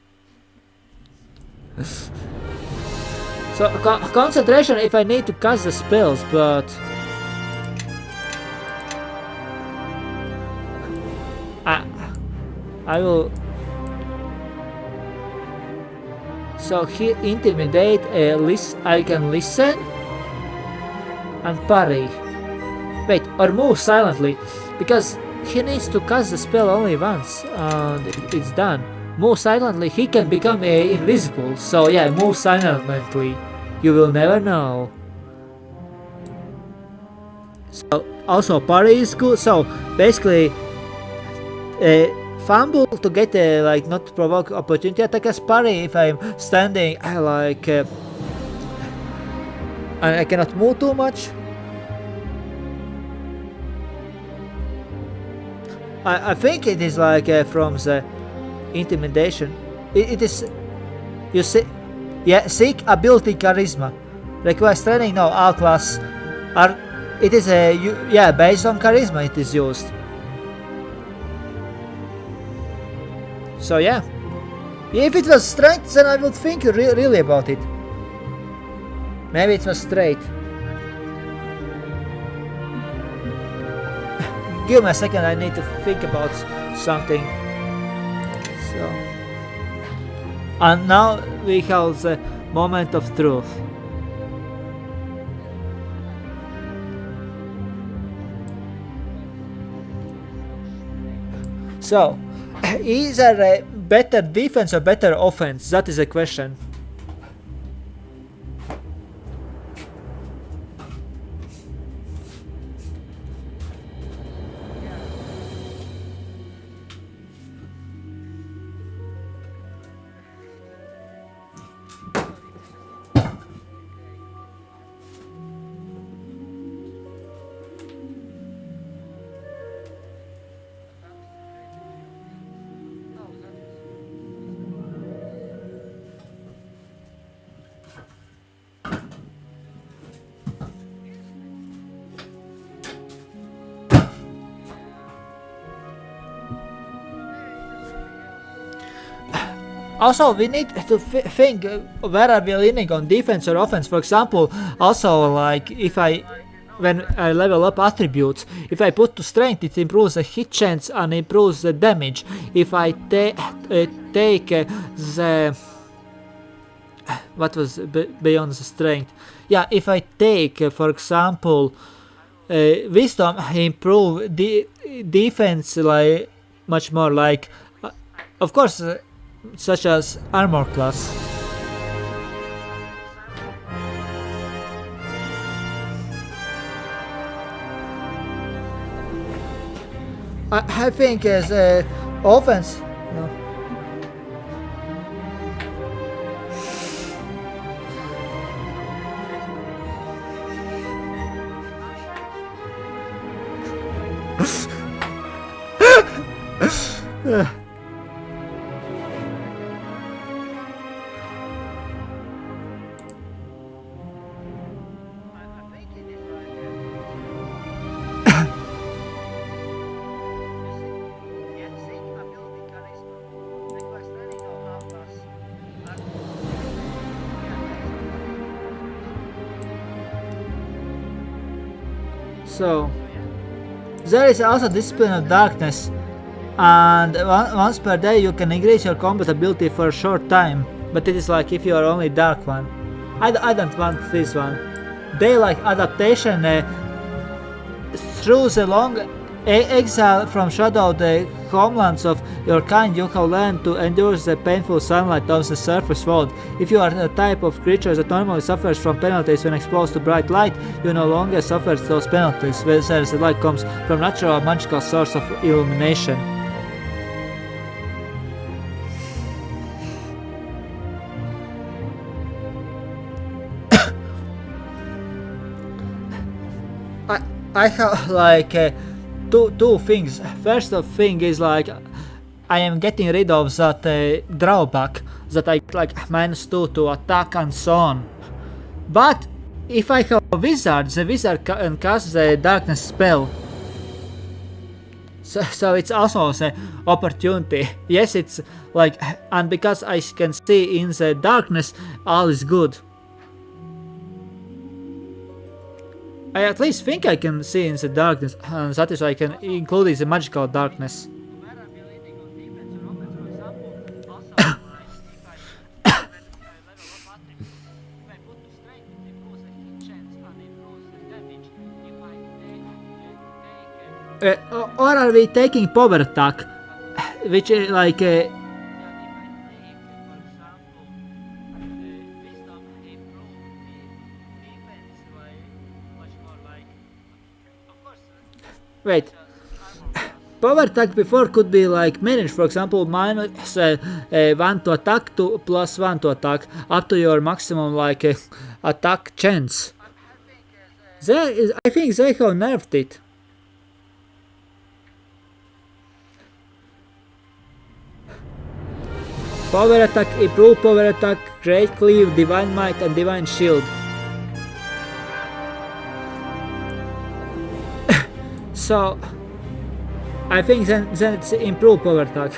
So concentration if I need to cast the spells, but I will. So he intimidate. I can listen and parry. Wait, or move silently, because he needs to cast the spell only once, and it's done. Move silently, he can become invisible. So yeah, move silently. You will never know. So also parry is good. So basically, fumble to get like not to provoke opportunity attack as parry if I'm standing like and I cannot move too much. I think it is like from the intimidation. It is, you see, yeah, seek ability charisma. Requires training, no, all class. Are, it is a, yeah, based on charisma it is used. So yeah. If it was strength, then I would think really about it. Maybe it was straight. Give me a second, I need to think about something. So, and now we have the moment of truth. So, is there a better defense or better offense? That is a question. Also, we need to think where are we leaning on defense or offense. For example, also like when I level up attributes, if I put to strength, it improves the hit chance and improves the damage. If I take the what was beyond the strength? Yeah, if I take, for example, wisdom, improve the defense like much more. Like, of course. Such as armor class. I think as offense. No. So, there is also Discipline of Darkness, and once per day you can increase your combat ability for a short time, but it is like if you are only Dark one. I don't want this one. Daylight adaptation, through the long exile from shadowed homelands of your kind, you have learned to endure the painful sunlight of the surface world. If you are a type of creature that normally suffers from penalties when exposed to bright light, you no longer suffer those penalties, whether the light comes from natural or magical source of illumination. I have like two things. First thing is like I am getting rid of that drawback that I like -2 to attack and so on. But if I have a wizard, the wizard can cast the darkness spell. So it's also the opportunity. Yes, it's like, and because I can see in the darkness, all is good. I at least think I can see in the darkness, and that is why I can include the magical darkness. Or are we taking power attack, which is like wait, power attack before could be like managed, for example, minus 1 to attack to plus 1 to attack, up to your maximum like attack chance. I think they have nerfed it. Power attack, improve power attack, great cleave, divine might and divine shield. So I think then it's improve power attack.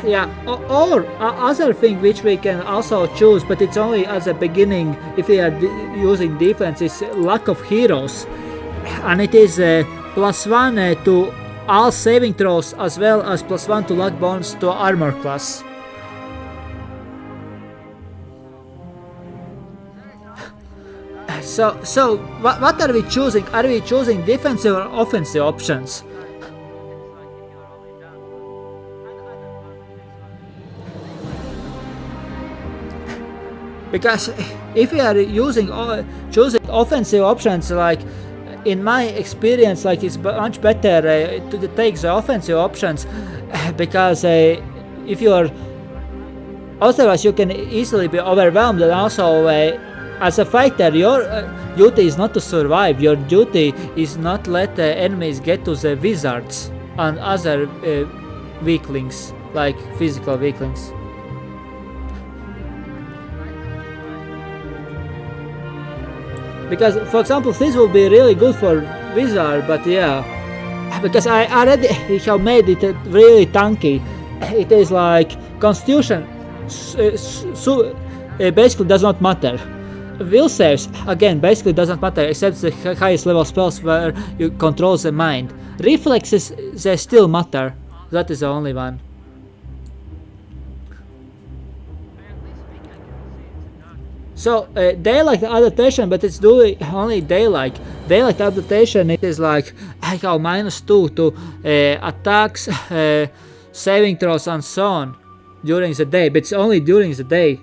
Yeah, or other thing which we can also choose, but it's only as a beginning if we are using defense, is lack of heroes, and it is +1 to all saving throws as well as +1 to luck bonus to armor class. So what are we choosing? Are we choosing defensive or offensive options? Because if we are choosing offensive options, like in my experience, like it's much better to take the offensive options, because if you are, otherwise you can easily be overwhelmed, and also as a fighter your duty is not to survive, your duty is not let enemies get to the wizards and other weaklings, like physical weaklings. Because, for example, this will be really good for wizard, but yeah, because I already have made it really tanky. It is like constitution basically does not matter. Will saves, again, basically doesn't matter, except the highest level spells where you control the mind. Reflexes, they still matter. That is the only one. So daylight adaptation, but it's doing only daylight. Daylight adaptation, it is like I have -2 to attacks, saving throws and so on during the day, but it's only during the day.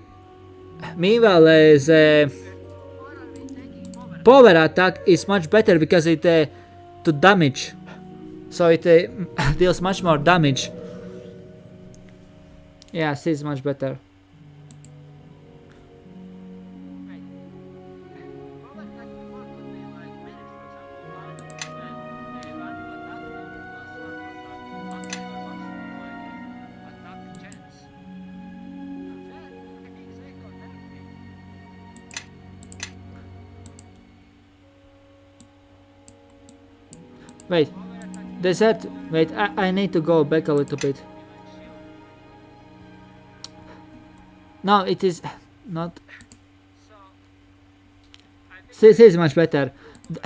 Meanwhile, power attack is much better because it to damage, so it deals much more damage. Yeah, this is much better. Wait, desert. Wait, I need to go back a little bit. No, it is not. This is much better.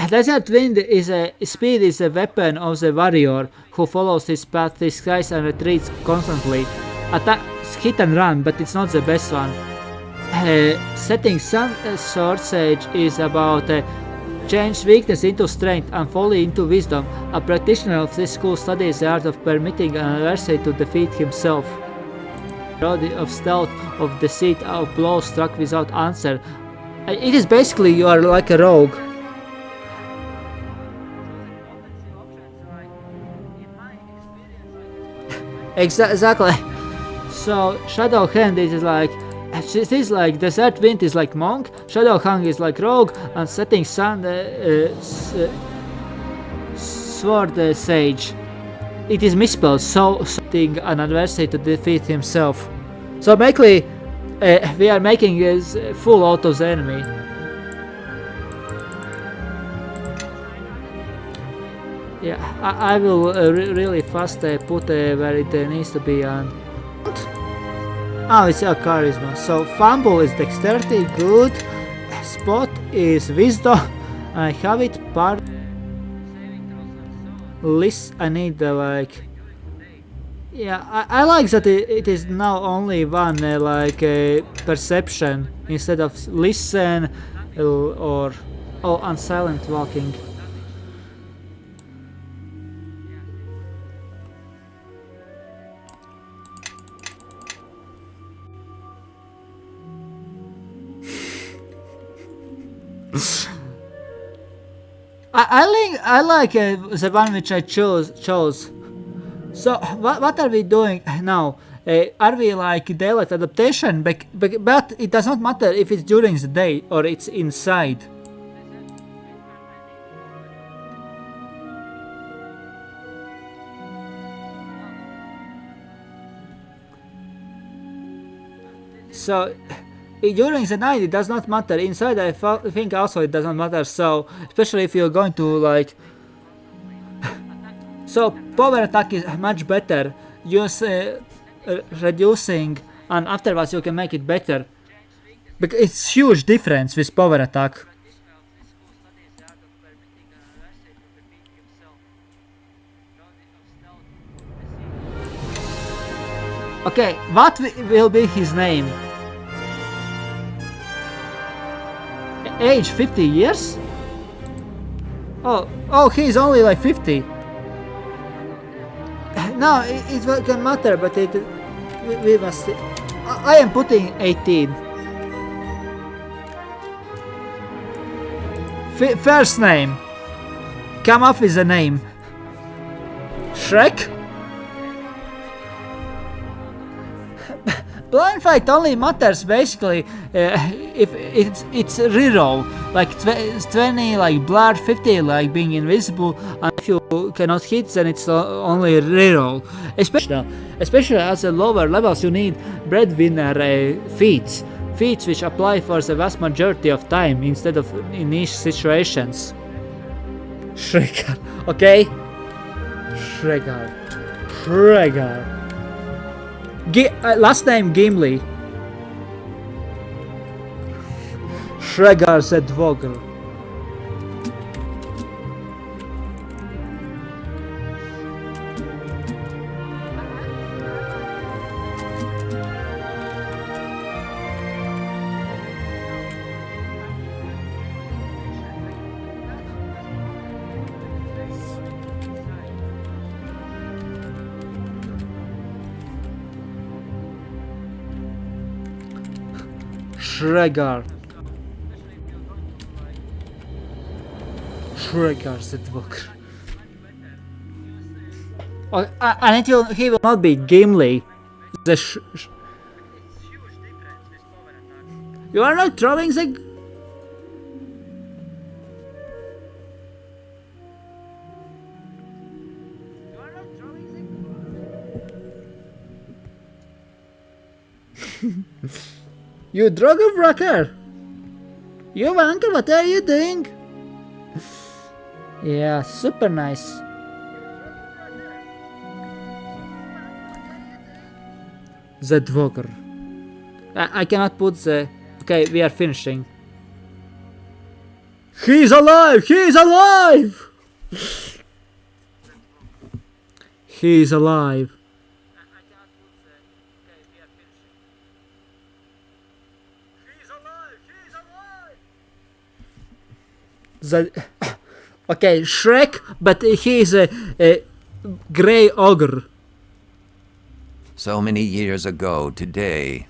Desert Wind is speed is a weapon of the warrior who follows his path, disguise and retreats constantly. Attacks hit and run, but it's not the best one. Setting Sun Sword Sage is about change weakness into strength and folly into wisdom. A practitioner of this school studies the art of permitting an adversary to defeat himself. Of stealth, of deceit, of blows struck without answer. It is basically you are like a rogue. Exactly. So Shadow Hand is like, this is like Desert Wind is like monk, Shadow Hand is like rogue, and Setting Sun Sword Sage. It is misspelled, so setting an adversary to defeat himself. So basically, we are making his full out of the enemy. Yeah, I will really fast put where it needs to be on. Oh, it's a charisma. So fumble is dexterity, good. Spot is wisdom. I have it part. List, I need like. Yeah, I like that it is now only one perception instead of listen or and silent walking. I like the one which I chose. So what are we doing now? Are we like daylight adaptation? But it does not matter if it's during the day or it's inside. So during the night it does not matter. Inside I think also it doesn't matter. So especially if you're going to like. So power attack is much better. Use reducing, and afterwards you can make it better. Because it's huge difference with power attack. Okay, what will be his name? Age 50 years? Oh, he's only like 50. No, it can matter, but we must see. I am putting 18. First name. Come up with a name. Shrek? Blind fight only matters basically if it's reroll, like 20 like blood, 50 like being invisible, and if you cannot hit then it's only reroll. Especially at the lower levels you need breadwinner feats which apply for the vast majority of time instead of in niche situations. Shregar, okay? Shregar. Last name Gimli. Shregar said Vogel. Shregar said Vogel. Oh, and he will not be Gimli. You are not throwing the. You Drogobroker! You Vanka, what are you doing? Yeah, super nice. The Dvoker. I cannot put the. Okay, we are finishing. He's alive! He's alive! He's alive. Okay, Shrek, but he is a grey ogre. So many years ago today.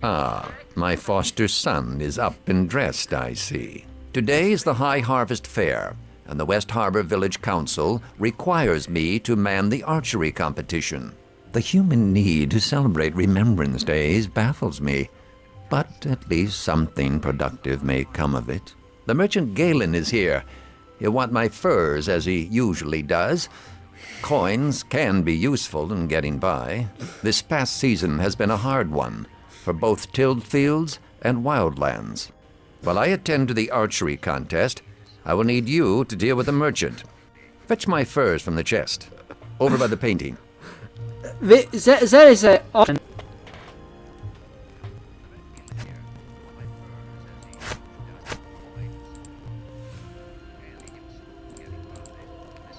Ah, my foster son is up and dressed, I see. Today is the High Harvest Fair, and the West Harbor Village Council requires me to man the archery competition. The human need to celebrate Remembrance Days baffles me. But at least something productive may come of it. The merchant Galen is here. He'll want my furs, as he usually does. Coins can be useful in getting by. This past season has been a hard one, for both tilled fields and wildlands. While I attend to the archery contest, I will need you to deal with the merchant. Fetch my furs from the chest, over by the painting. There is an option.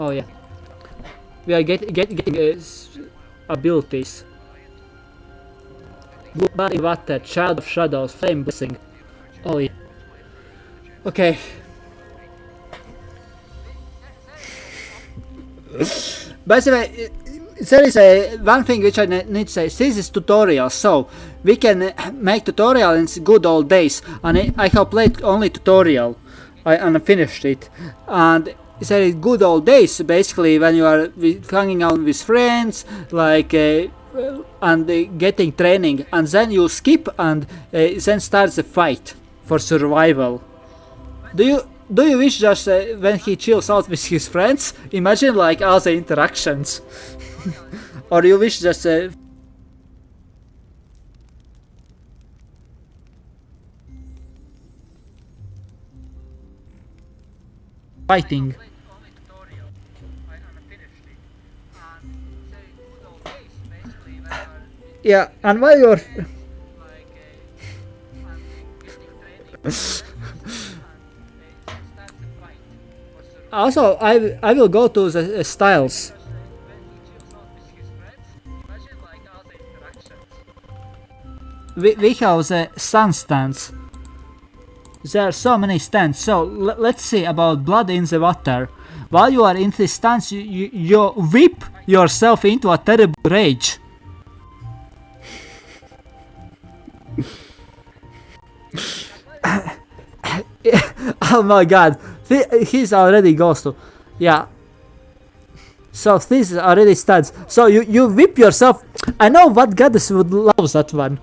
Oh yeah, we are getting abilities. Body water, child of shadows, flame blessing. Oh yeah. Okay. By the way, there is one thing which I need to say. This is tutorial, so we can make tutorial in good old days, and I have played only tutorial. I finished it, and there is good old days basically when you are hanging out with friends, like and getting training, and then you skip and then starts the fight for survival. Do you wish just when he chills out with his friends, imagine like all the interactions, or you wish just fighting. Yeah, and while you're also, I will go to the styles. We have the sun stance. There are so many stands. So let's see about blood in the water. While you are in this stance, you whip yourself into a terrible rage. Oh my god, he's already goes to, yeah. So this is already starts. So you whip yourself. I know what goddess would love that one.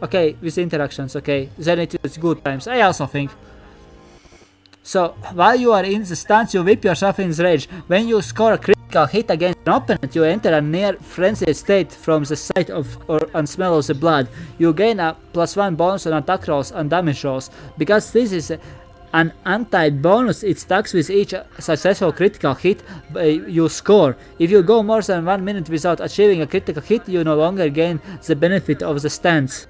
Okay, with interactions, okay. Then it is good times, I also think. So, while you are in the stance, you whip yourself in rage. When you score a critical hit against an opponent, you enter a near frenzied state from the sight of and smell of the blood. You gain a +1 bonus on attack rolls and damage rolls. Because this is an anti-bonus, it stacks with each successful critical hit you score. If you go more than 1 minute without achieving a critical hit, you no longer gain the benefit of the stance.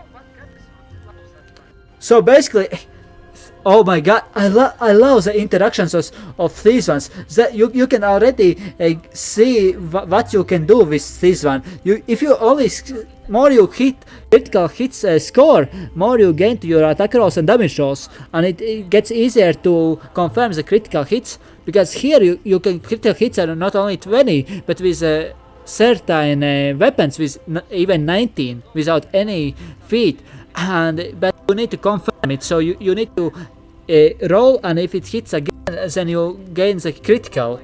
So basically, oh my god, I love the interactions of these ones. That you can already see what you can do with this one. If you always more you hit critical hits score, more you gain to your attack rolls and damage rolls, and it gets easier to confirm the critical hits, because here you can critical hits are not only 20 but with certain weapons with even 19 without any feat, but you need to confirm it, so you need to roll, and if it hits again then you gain the critical.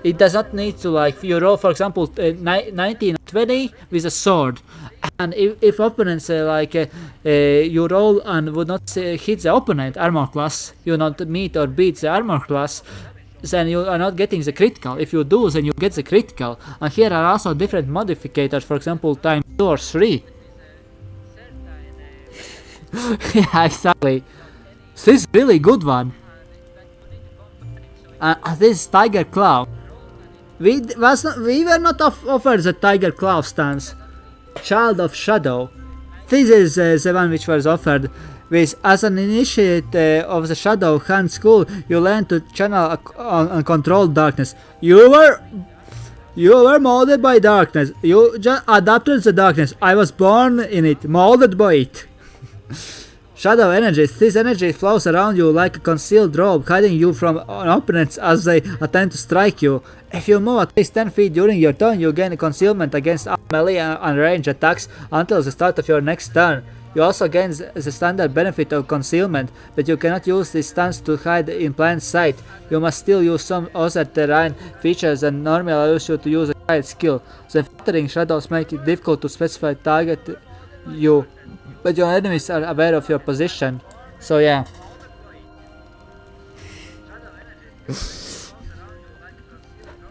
It does not need to, like, you roll for example 19 20 with a sword, and if opponents you roll and would not hit the opponent armor class, you not meet or beat the armor class, then you are not getting the critical. If you do, then you get the critical. And here are also different modifiers, for example times 2 or 3. Yeah, exactly. This is really good one. This Tiger Claw. We were not offered the Tiger Claw stance. Child of Shadow. This is the one which was offered. With as an initiate of the Shadow Hand School, you learn to channel and control darkness. You were molded by darkness. You just adapted the darkness. I was born in it, molded by it. Shadow energy. This energy flows around you like a concealed robe, hiding you from opponents as they attempt to strike you. If you move at least 10 feet during your turn, you gain concealment against all melee and range attacks until the start of your next turn. You also gain the standard benefit of concealment, but you cannot use this stance to hide in plain sight. You must still use some other terrain features that normally allows you to use a hide skill. The flittering shadows make it difficult to specify target you, but your enemies are aware of your position. So yeah.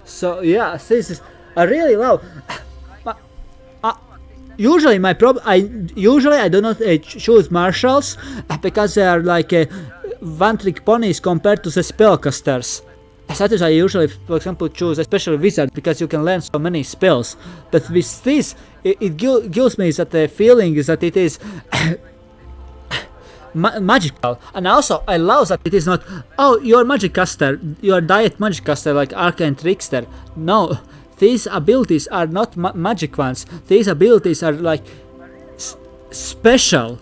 So yeah, this is I really love. Usually I do not choose marshals because they are like one-trick ponies compared to the spellcasters. That is I usually, for example, choose a special wizard because you can learn so many spells. But with this, it gives me that feeling that it is magical, and also I love that it is not, oh, you're magic caster, you're diet magic caster like arcane trickster. No. These abilities are not magic ones. These abilities are like special.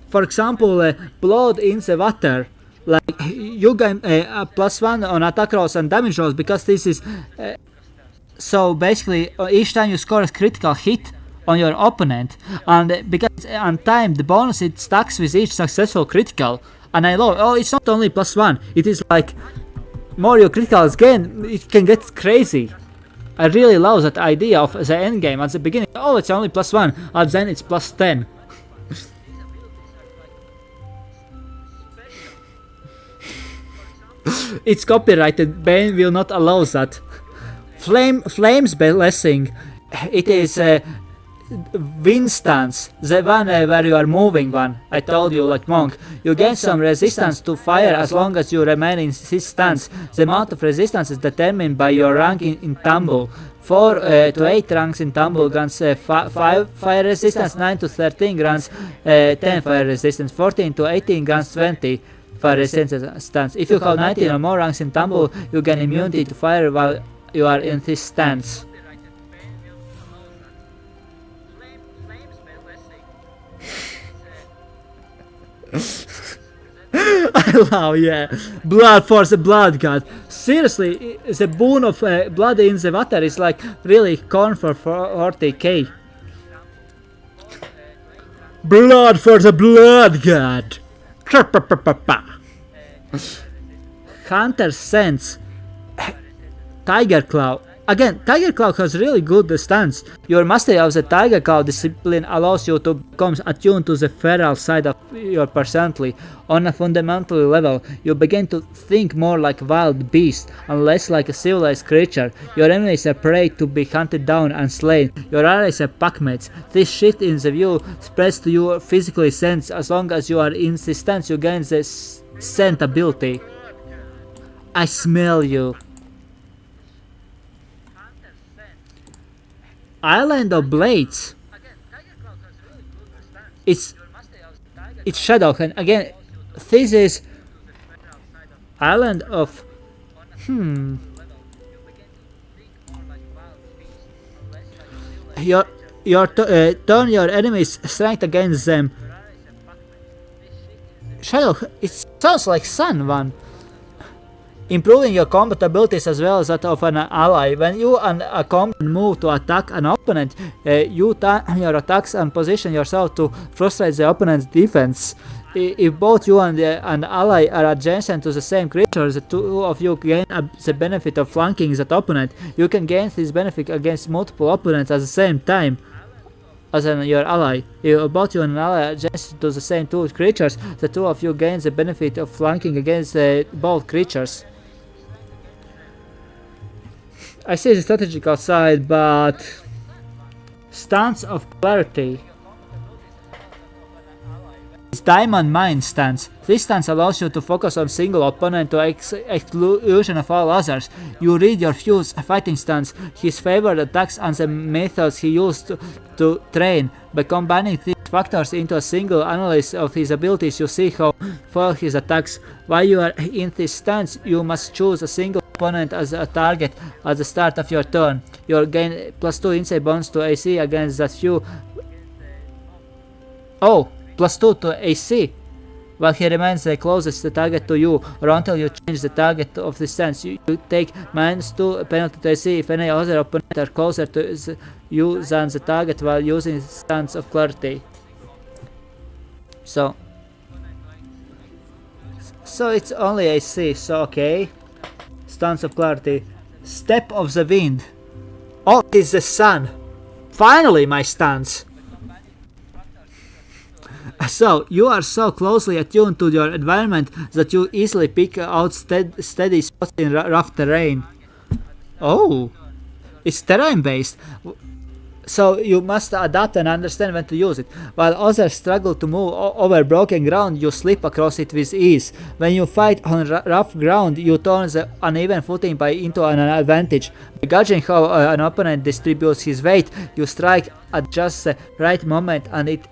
For example, blood in the water. Like you gain a +1 on attack rolls and damage rolls because this is. So basically, each time you score a critical hit on your opponent, and because on time the bonus it stacks with each successful critical. And I love. Oh, it's not only +1. It is like more your criticals gain. It can get crazy. I really love that idea of the endgame at the beginning. Oh, it's only +1, and then it's +10. It's copyrighted. Bane will not allow that. Flames blessing. It is wind stance, the one where you are moving one, I told you, like monk, you gain some resistance to fire as long as you remain in this stance. The amount of resistance is determined by your rank in tumble. 4 to 8 ranks in tumble grants 5 fire resistance, 9 to 13 grants 10 fire resistance, 14 to 18 grants 20 fire resistance. If you have 19 or more ranks in tumble, you gain immunity to fire while you are in this stance. I love, yeah. Blood for the blood god. Seriously, the boon of blood in the water is like really corn for 40k. Blood for the blood god. Hunter sense. Tiger Claw. Again, Tiger Claw has really good stance. Your mastery of the Tiger Claw discipline allows you to become attuned to the feral side of your personality. On a fundamental level, you begin to think more like a wild beast and less like a civilized creature. Your enemies are prey to be hunted down and slain. Your allies are packmates. This shift in the view spreads to your physical sense. As long as you are in this stance, you gain the scent ability. I smell you. Island of Blades. It's shadow, and again, this is Island of turn your enemy's strength against them. Shadow, it sounds like Sun one. Improving your combat abilities as well as that of an ally. When you and a combat move to attack an opponent, you time your attacks and position yourself to frustrate the opponent's defense. If both you and an ally are adjacent to the same creature, the two of you gain the benefit of flanking that opponent. You can gain this benefit against multiple opponents at the same time as your ally. If both you and an ally are adjacent to the same two creatures, the two of you gain the benefit of flanking against both creatures. I see the strategical side, but stance of clarity. It's Diamond Mine stance. This stance allows you to focus on single opponent to exclusion of all others. You read your fuse fighting stance, his favored attacks and the methods he used to train. By combining these factors into a single analysis of his abilities, you see how far his attacks. While you are in this stance, you must choose a single opponent as a target at the start of your turn. You'll gain +2 insight bonus to AC against that few. Oh, +2 to AC. While he remains the closest target to you, or until you change the target of the stance, you take -2 penalty to AC if any other opponent are closer to you than the target while using stance of clarity. So it's only AC, so okay. Stance of clarity. Step of the wind. Oh, it is the sun. Finally, my stance. So, you are so closely attuned to your environment that you easily pick out steady spots in rough terrain. Oh, it's terrain based. So you must adapt and understand when to use it. While others struggle to move over broken ground, you slip across it with ease. When you fight on rough ground, you turn the uneven footing into an advantage. By gauging how an opponent distributes his weight, you strike at just the right moment and it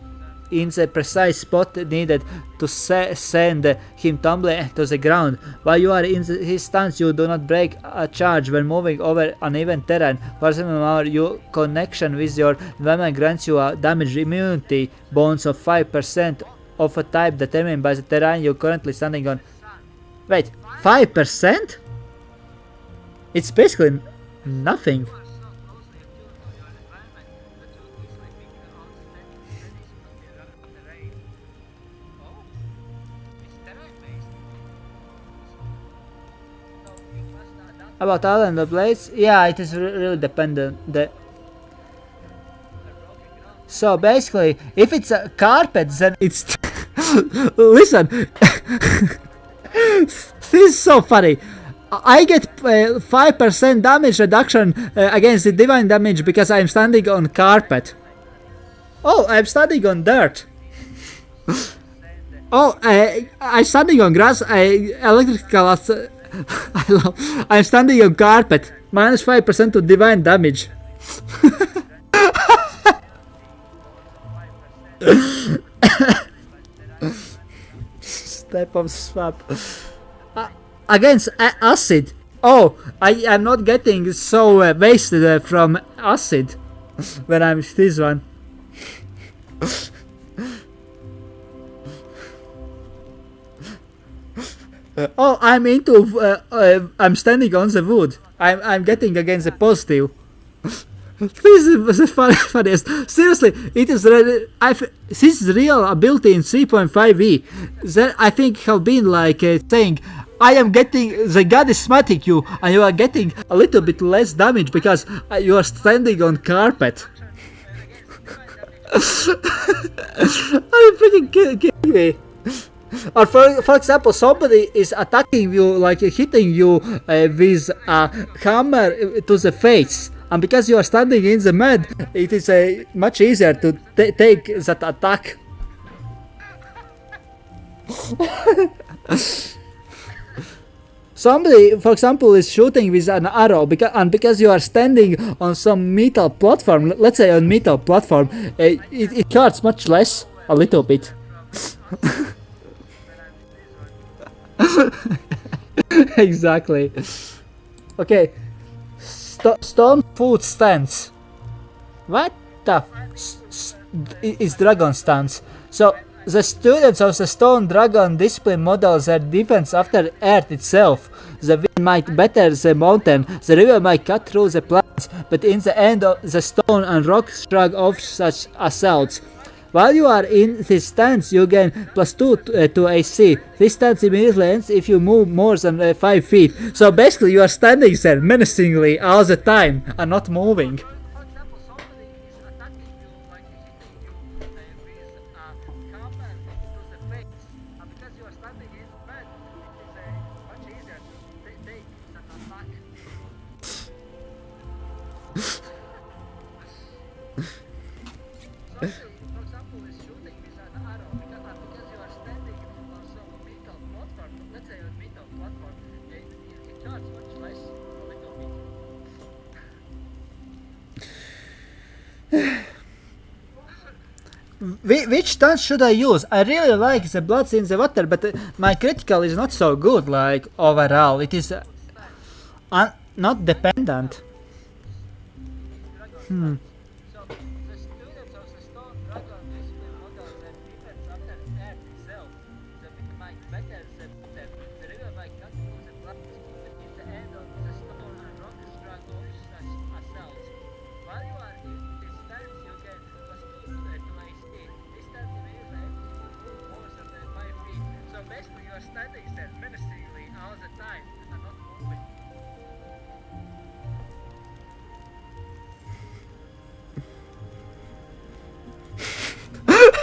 in the precise spot needed to send him tumbling to the ground. While you are in his stance, you do not break a charge when moving over uneven terrain. Furthermore, your connection with your environment grants you a damage immunity bonus of 5% of a type determined by the terrain you're currently standing on. Wait, 5%? It's basically nothing. About Island of Blades? Yeah, it is really dependent. So basically, if it's a carpet, then it's... Listen! This is so funny. I get 5% damage reduction against the divine damage because I'm standing on carpet. Oh, I'm standing on dirt. Oh, I'm standing on grass. Electrical. I'm standing on carpet. -5% to divine damage. Step of swap. Against acid. Oh, I am not getting so wasted from acid when I'm this one. Oh, I'm into. I'm standing on the wood. I'm getting against the positive. This is the funniest. Seriously, it is. This is real ability in 3.5e. That I think have been like saying, I am getting the god is smacking you, and you are getting a little bit less damage because you are standing on carpet. Are you freaking kidding me? Or for example, somebody is attacking you, like hitting you with a hammer to the face, and because you are standing in the mud, it is much easier to take that attack. Somebody, for example, is shooting with an arrow, because you are standing on some metal platform, let's say on metal platform, it hurts much less, a little bit. Exactly. Okay. Stone foot stance. What the is dragon stance? So the students of the stone dragon discipline model their defense after earth itself. The wind might batter the mountain, the river might cut through the plants, but in the end the stone and rock shrug off such assaults. While you are in this stance, you gain +2 to AC. This stance immediately ends if you move more than 5 feet. So basically you are standing there menacingly all the time and not moving. Which stance should I use? I really like the bloods in the water, but my critical is not so good, like overall. It is not dependent.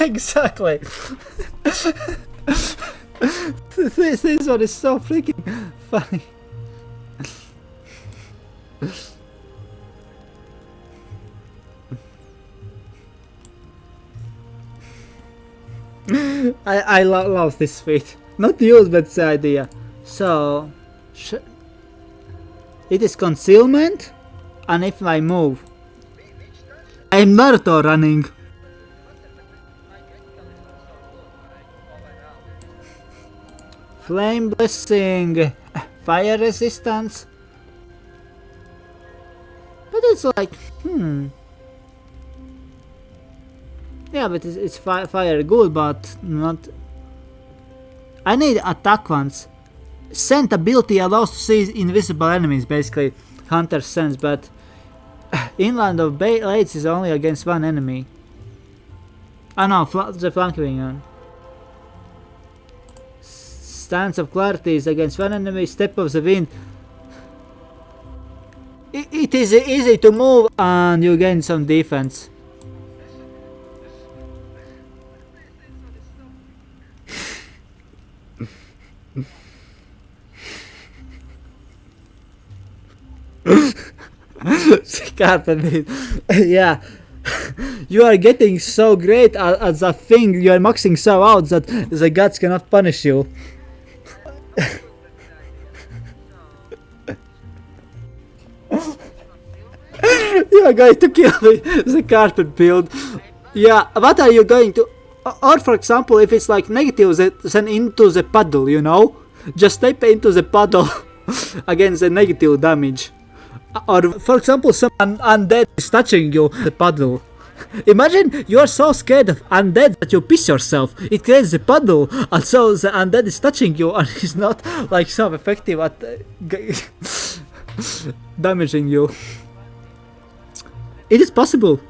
Exactly. This one is so freaking funny. I love this feat. Not used, but the idea. So, it is concealment, and if I move, I'm Naruto running. Flame blessing, fire resistance. But it's like, yeah, but it's fire good, but not. I need attack ones. Scent ability allows to see invisible enemies, basically Hunter's sense, but Inland of Blades is only against one enemy. Oh no, the flanking one. Stance of Clarity is against one enemy. Step of the Wind. It is easy to move and you gain some defense. Carpet. Yeah. You are getting so great at that thing, you are maxing so out that the gods cannot punish you. You are going to kill the carpet build. Yeah, what are you going to... Or for example, if it's like negative, then into the puddle, you know? Just step into the puddle against the negative damage. Or for example, some undead is touching you, the puddle. Imagine you are so scared of undead that you piss yourself. It creates a puddle, and so the undead is touching you, and it's not like so effective at damaging you. It is possible.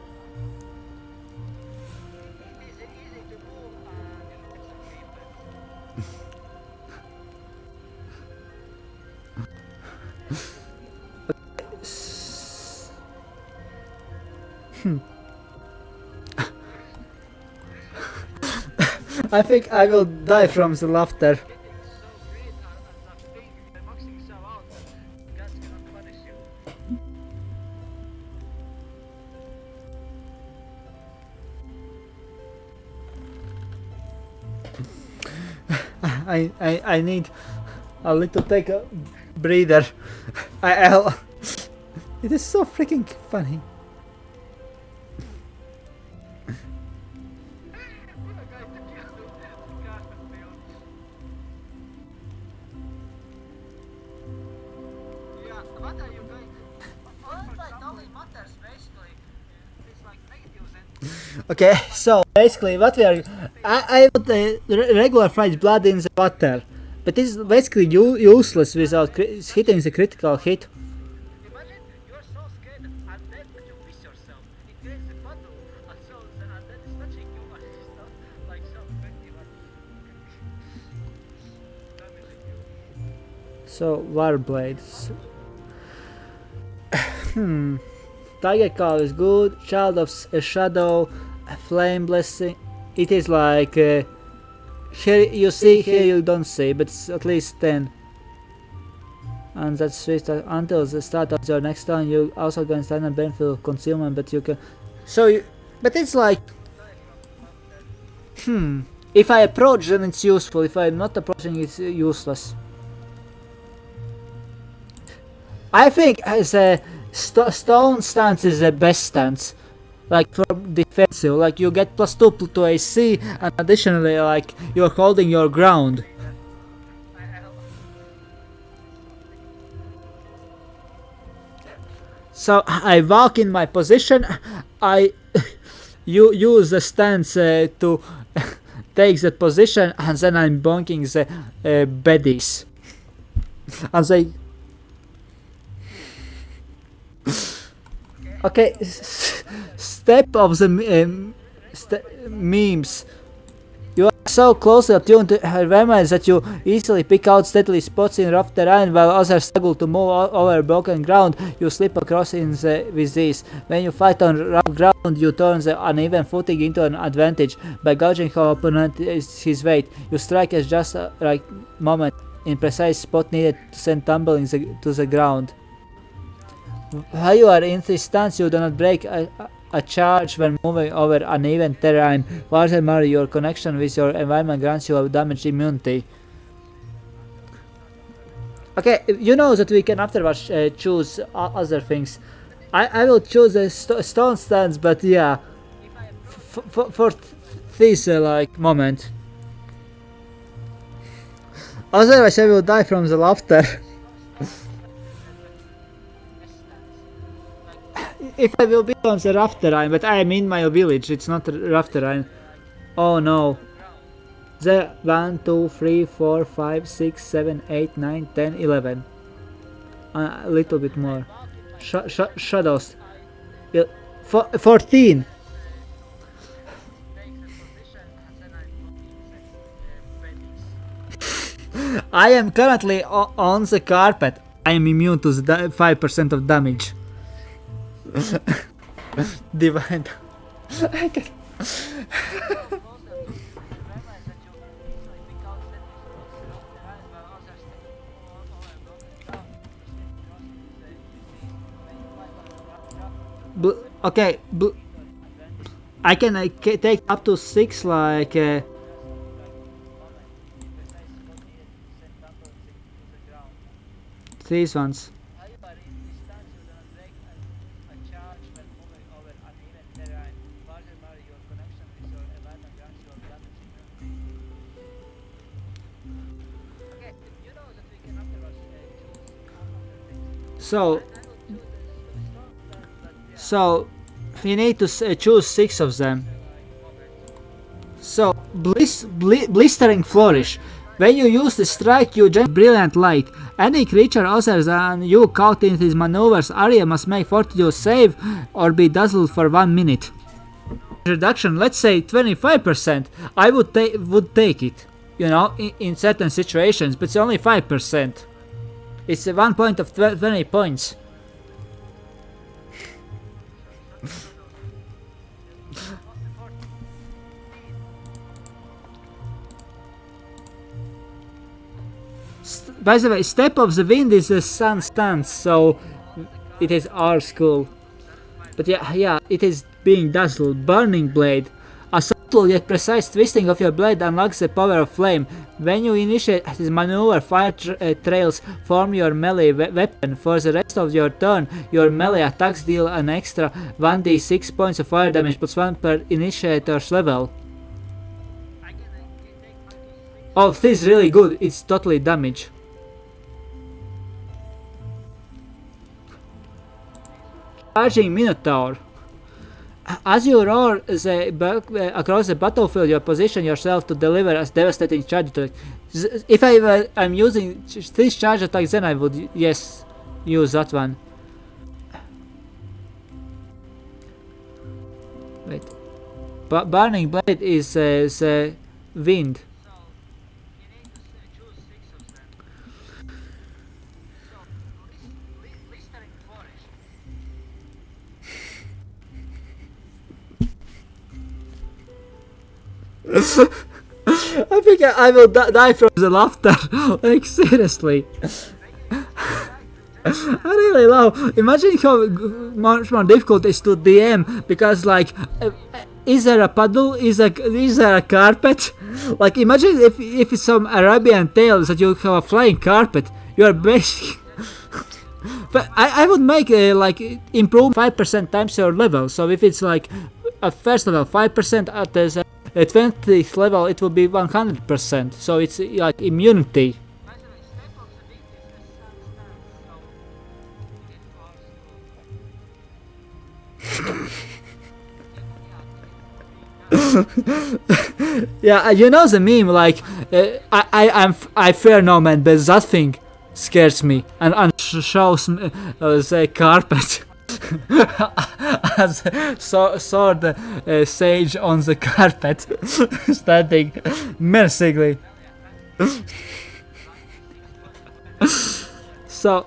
I think I will die from the laughter. I need a little take a breather. It is so freaking funny. Okay, so basically what we are... I put regular fresh blood in the water, but it's basically useless without hitting the critical hit. So, Warblades. Tiger Call is good. Child of Shadow, Flame Blessing. It is like here you see, here you don't see, but it's at least 10. And that's switched until the start of your next turn. You also can stand and benefit concealment, but you can. So, but it's like. If I approach, then it's useful. If I'm not approaching, it's useless. I think the stone stance is the best stance, like for defensive. Like you get +2 to AC, and additionally, like you're holding your ground. So I walk in my position. You use the stance to take the position, and then I'm bonking the baddies, and they. Okay, step of the memes. You are so closely attuned to environments that you easily pick out steadily spots in rough terrain while others struggle to move over broken ground. You slip across with ease. When you fight on rough ground, you turn the uneven footing into an advantage by gauging how opponent is his weight. You strike at just the right moment in precise spot needed to send tumbling to the ground. While you are in this stance, you do not break a charge when moving over uneven terrain. Furthermore, your connection with your environment grants you a damage immunity. Okay, you know that we can afterwards choose other things. I will choose a stone stance, but yeah, for this like moment. Otherwise, I will die from the laughter. If I will be on the rough terrain, but I am in my village, it's not rough terrain. Oh no. The 1, 2, 3, 4, 5, 6, 7, 8, 9, 10, 11. A little bit more. Shadows. 14. I am currently on the carpet. I am immune to the 5% of damage. Divine. Okay. I can take up to 6 like... these ones. So we need to choose 6 of them. So blistering flourish. When you use the strike, you generate brilliant light. Any creature other than you caught in this maneuver's area must make fortitude save or be dazzled for 1 minute. Reduction, let's say 25%. I would take it, you know, in certain situations, but it's only 5%. It's 1 point of 20 points. By the way, Step of the Wind is a sun stance, so it is our school. But yeah, it is being dazzled. Burning Blade. A subtle yet precise twisting of your blade unlocks the power of flame. When you initiate this maneuver, fire trails form your melee weapon. For the rest of your turn, your melee attacks deal an extra 1d6 points of fire damage plus 1 per initiator's level. Oh, this is really good. It's totally damage. Charging Minotaur. As you roar across the battlefield, you position yourself to deliver a devastating charge attack. If I'm using this charge attack, then I would use that one. Wait, Burning Blade is wind. I think I will die from the laughter. Like seriously. I really love. Imagine how much more difficult it is to DM because like, is there a puddle? Is there a carpet? Like imagine if it's some Arabian tales that you have a flying carpet. You are basically. But I would make like improve 5% times your level. So if it's like a first level 5% at the 20th level, it will be 100%. So it's like immunity. Yeah, you know the meme like I fear no man, but that thing scares me and shows me the carpet. As sword sage on the carpet, standing menacingly. So,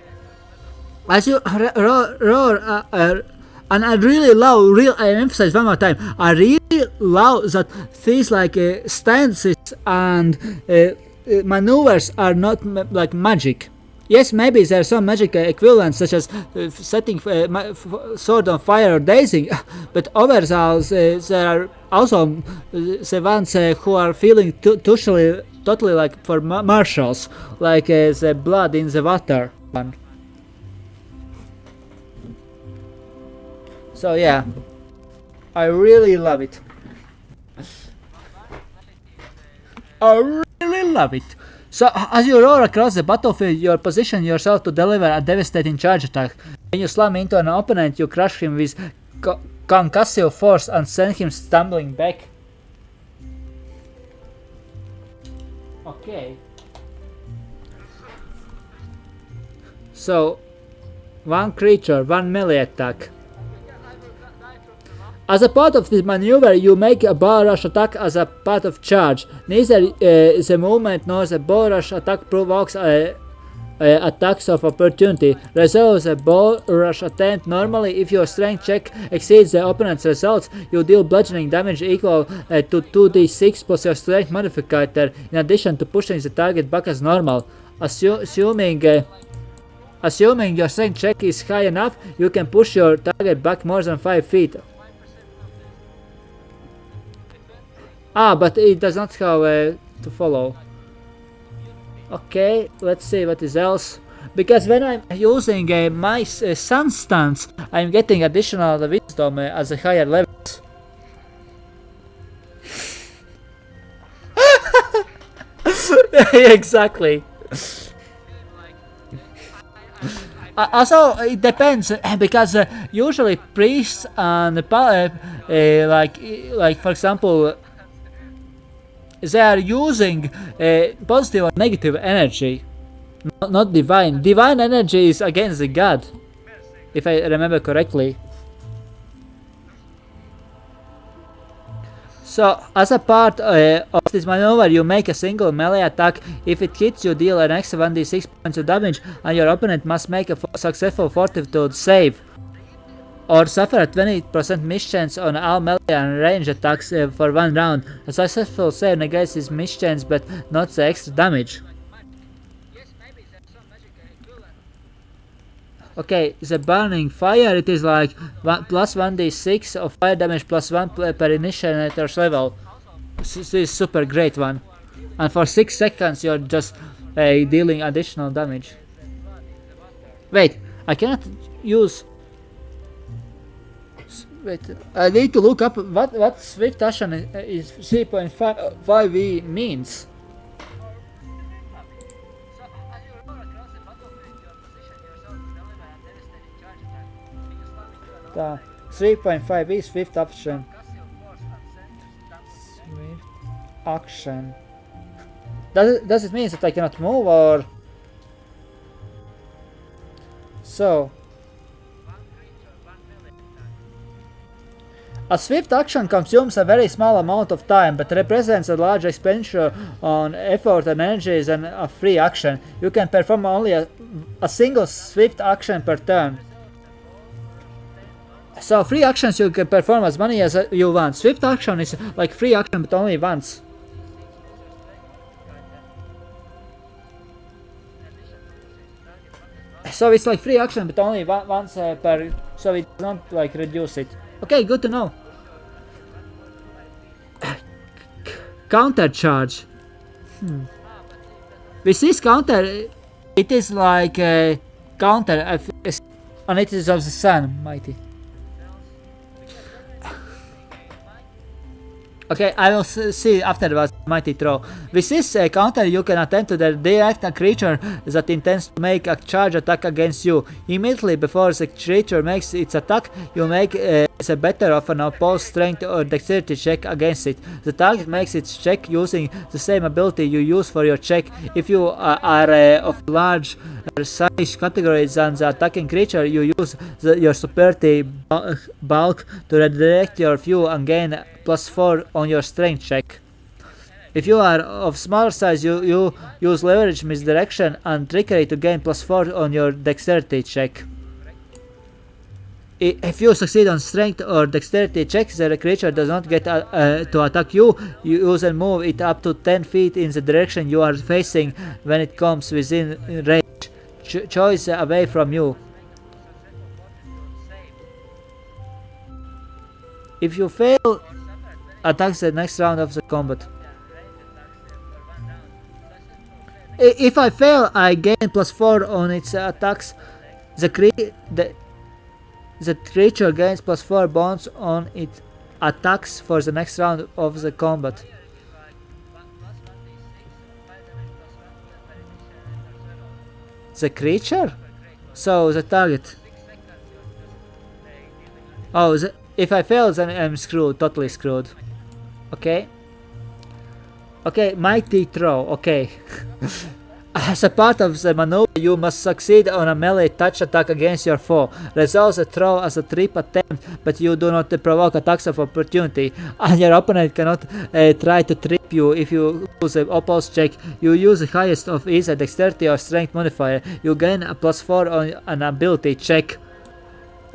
as you roar, and I really love, I emphasize one more time, I really love that these like stances and maneuvers are not like magic. Yes, maybe there are some magic equivalents such as setting sword on fire or dazing, but overall there are also the ones who are feeling totally like for martials, like the blood in the water one. So yeah, I really love it. I really love it. So, as you roar across the battlefield, you position yourself to deliver a devastating charge attack. When you slam into an opponent, you crush him with concussive force and send him stumbling back. Okay. So, one creature, one melee attack. As a part of this maneuver, you make a bow rush attack as a part of charge. Neither the movement nor the bow rush attack provokes attacks of opportunity. Resolve the bow rush attempt normally. If your strength check exceeds the opponent's results, you deal bludgeoning damage equal to 2d6 plus your strength modifier, in addition to pushing the target back as normal. Assuming your strength check is high enough, you can push your target back more than 5 feet. But it does not have to follow. Okay, let's see what is else. Because when I'm using my sun stance, I'm getting additional wisdom as a higher levels. Exactly. Also, it depends because usually priests and like for example, they are using positive or negative energy, not divine. Divine energy is against the god, if I remember correctly. So, as a part of this maneuver, you make a single melee attack. If it hits, you deal an extra 1d6 points of damage, and your opponent must make a successful fortitude save, or suffer a 20% mischance on all melee and range attacks for 1 round. A successful save negates his mischance, but not the extra damage. Okay, the burning fire, it is like plus 1d6 of fire damage plus 1 per initiator's level. This is super great one. And for 6 seconds you're just dealing additional damage. Wait, I cannot use... Wait, I need to look up what Swift Action is 3.5e means. 3.5 is Swift Action. Swift Action. Does it mean that I cannot move, or... So... A swift action consumes a very small amount of time, but represents a large expenditure on effort and energy than a free action. You can perform only a single swift action per turn. So free actions you can perform as many as you want. Swift action is like free action but only once. So it's like free action but only once per, so it does not like reduce it. Okay, good to know. Counter charge. With this counter, it is like a counter, and it is of the sun, mighty. Okay, I will see afterwards mighty throw. With this counter, you can attempt to direct a creature that intends to make a charge attack against you. Immediately before the creature makes its attack, you make the better of an opposed strength or dexterity check against it. The target makes its check using the same ability you use for your check. If you are of large size category than the attacking creature, you use your superiority bulk to redirect your view and gain +4 on your strength check. If you are of smaller size, you use leverage, misdirection and trickery to gain +4 on your dexterity check. If you succeed on strength or dexterity checks, the creature does not get to attack you. You use and move it up to 10 feet in the direction you are facing when it comes within range. Choice away from you. If you fail, attacks the next round of the combat. If I fail, I gain +4 on its attacks. The creature gains +4 bonus on its attacks for the next round of the combat. The creature? So the target. Oh, if I fail, then I'm screwed, totally screwed. Okay. Okay, mighty throw, okay. As a part of the maneuver, you must succeed on a melee touch attack against your foe. Resolve the throw as a trip attempt, but you do not provoke attacks of opportunity, and your opponent cannot try to trip you if you lose an opposed check. You use the highest of either dexterity or strength modifier. You gain a +4 on an ability check.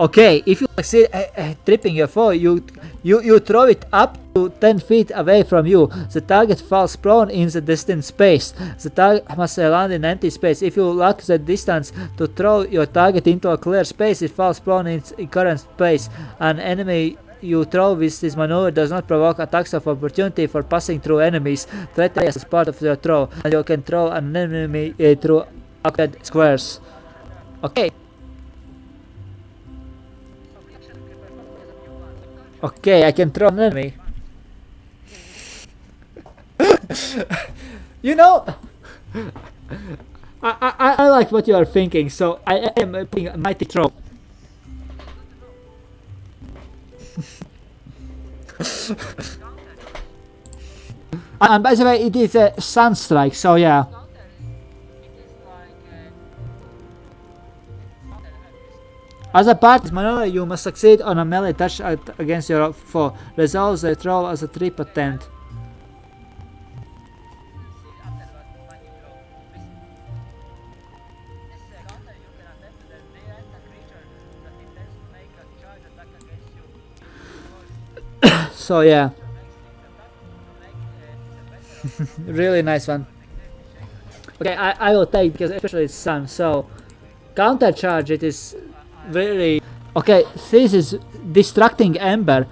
Okay, if you succeed tripping your foe, you throw it up to 10 feet away from you. The target falls prone in the distant space. The target must land in empty space. If you lack the distance to throw your target into a clear space, it falls prone in its current space. An enemy you throw with this maneuver does not provoke attacks of opportunity for passing through enemies. Threat areas as part of your throw, and you can throw an enemy through octahedral squares. Okay. Okay, I can throw an enemy. You know, I like what you are thinking, so I am playing a mighty throw. And by the way, it is a Sunstrike, so yeah. As a part of this maneuver, you must succeed on a melee touch against your foe. Resolve the throw as a trip attempt. So yeah. Really nice one. Okay, I will take, because especially it's sun. So counter charge, it is very okay. This is distracting ember.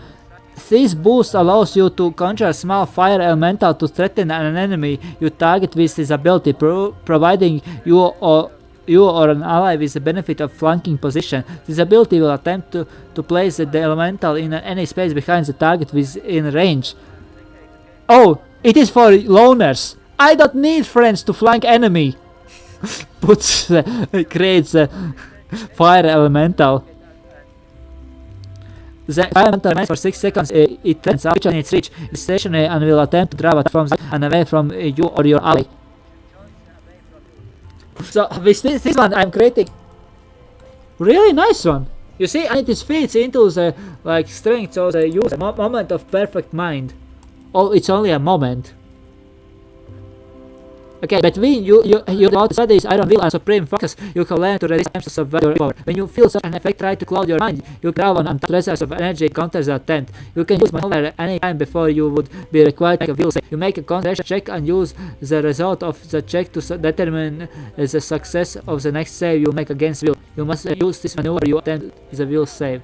This boost allows you to conjure a small fire elemental to threaten an enemy you target with this ability, providing you or an ally with the benefit of flanking position. This ability will attempt to place the elemental in any space behind the target within range. Oh, it is for loners. I don't need friends to flank enemy. Creates a fire elemental. The fire elemental remains for 6 seconds. It turns out in its reach. It's stationary and will attempt to drive it from and away from you or your ally. So with this one I'm creating really nice one. You see, and it fits into the like strength, so they use a moment of perfect mind. Oh, it's only a moment. Okay, but when you about to study Iron Will and Supreme Focus, you can learn to resist attempts of your power. When you feel such an effect, try to cloud your mind. You grab on and reserves of energy counters the attempt. You can use maneuver any time before you would be required to make a will save. You make a concentration check and use the result of the check to determine the success of the next save you make against will. You must use this maneuver you attempt the will save.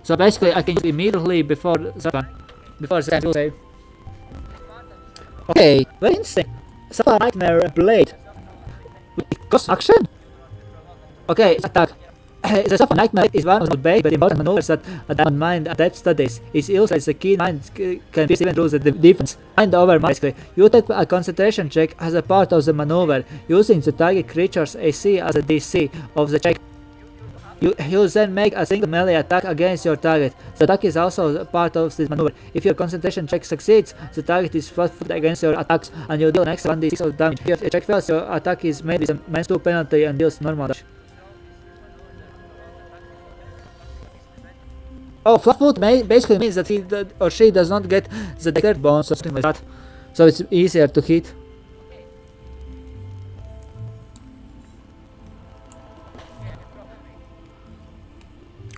So basically I can use it immediately before the will save. Okay, very interesting. Sapphire Nightmare Blade. With cost action? Okay, it's attack. The Sapphire Nightmare is one of the big but important maneuvers that Diamond Mind Adept studies. It illustrates the key mind can pierce even through the defense. Mind over basically. You take a concentration check as a part of the maneuver, using the target creature's AC as a DC of the check. You then make a single melee attack against your target. The attack is also part of this maneuver. If your concentration check succeeds, the target is flat-footed against your attacks and you deal an extra 1d6 of damage. If your check fails, your attack is made with a -2 penalty and deals normal damage. Oh, flat-foot basically means that he or she does not get the dexterity bonus or something like that. So it's easier to hit.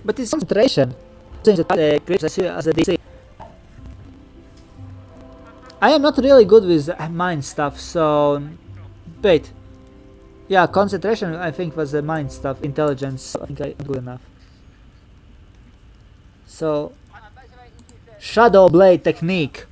But it's concentration. As a DC. I am not really good with mind stuff, so wait. Yeah, concentration I think was the mind stuff. Intelligence, I think I'm good enough. So Shadow Blade technique.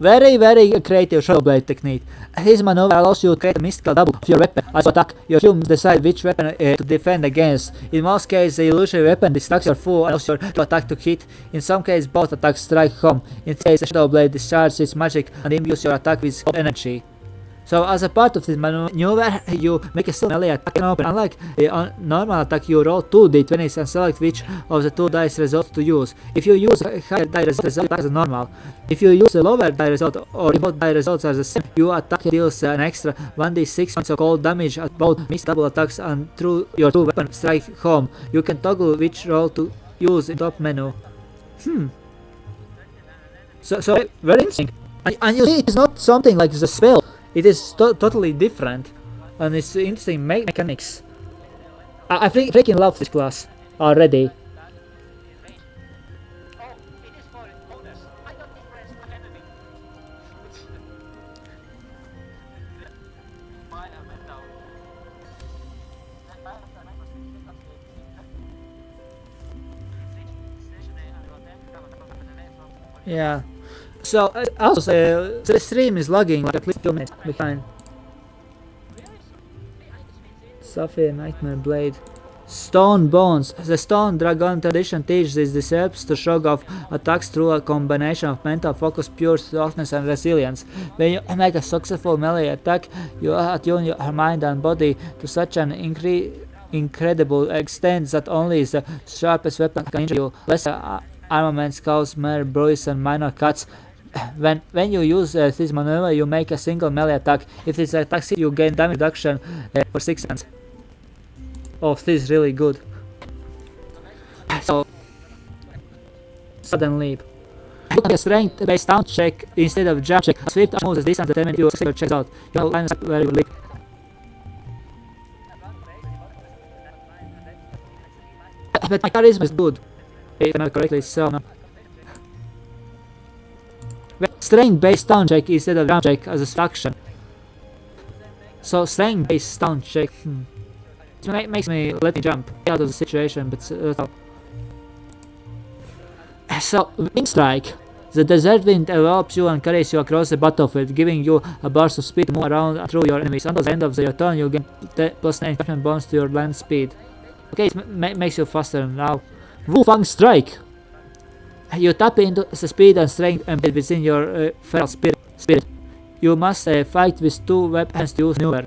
Very creative Shadow Blade technique. His maneuver allows you to create a mystical double of your weapon. As you attack, your team decide which weapon to defend against. In most cases, the illusory weapon distracts your foe and allows your attack to hit. In some cases, both attacks strike home. In this case, the Shadow Blade discharges its magic and imbues your attack with energy. So as a part of this maneuver, you make a single melee attack. Unlike a normal attack, you roll 2d20s and select which of the 2 dice results to use. If you use a higher die result as normal. If you use a lower die result or if both die results are the same, your attack deals an extra 1d6 points of cold damage at both missed double attacks and through your 2 weapons strike home. You can toggle which roll to use in top menu. So very interesting. And you see, it's not something like the spell. It is totally different, and it's interesting mechanics. I freaking love this class already. Yeah. So also the stream is lagging like at least 2 minutes behind. Sophia Nightmare Blade. Stone Bones. The Stone Dragon tradition teaches these decepts to shrug off attacks through a combination of mental focus, pure softness, and resilience. When you make a successful melee attack, you attune your mind and body to such an incredible extent that only the sharpest weapon can injure you. Lesser armaments cause mere bruises and minor cuts. When you use this maneuver, you make a single melee attack. If this attack succeeds, you gain damage reduction for 6 seconds. Oh, this is really good. So, sudden leap. You can do a strength-based down check instead of jump check. A swift move is distance determined you succeed your checks out. You know line where you leap. But my charisma is good, if I remember correctly, so no. Strength-based down check instead of jump check as a action. So strength-based down check. It makes me let me jump out of the situation, but so Wind Strike. The desert wind envelops you and carries you across the battlefield, giving you a burst of speed to move around through your enemies. Until the end of your turn, you gain plus 9 attachment bonus to your land speed. Okay, it makes you faster now. Wolfang Strike. You tap into the speed and strength embedded within your feral spirit. You must fight with 2 weapons to use maneuver.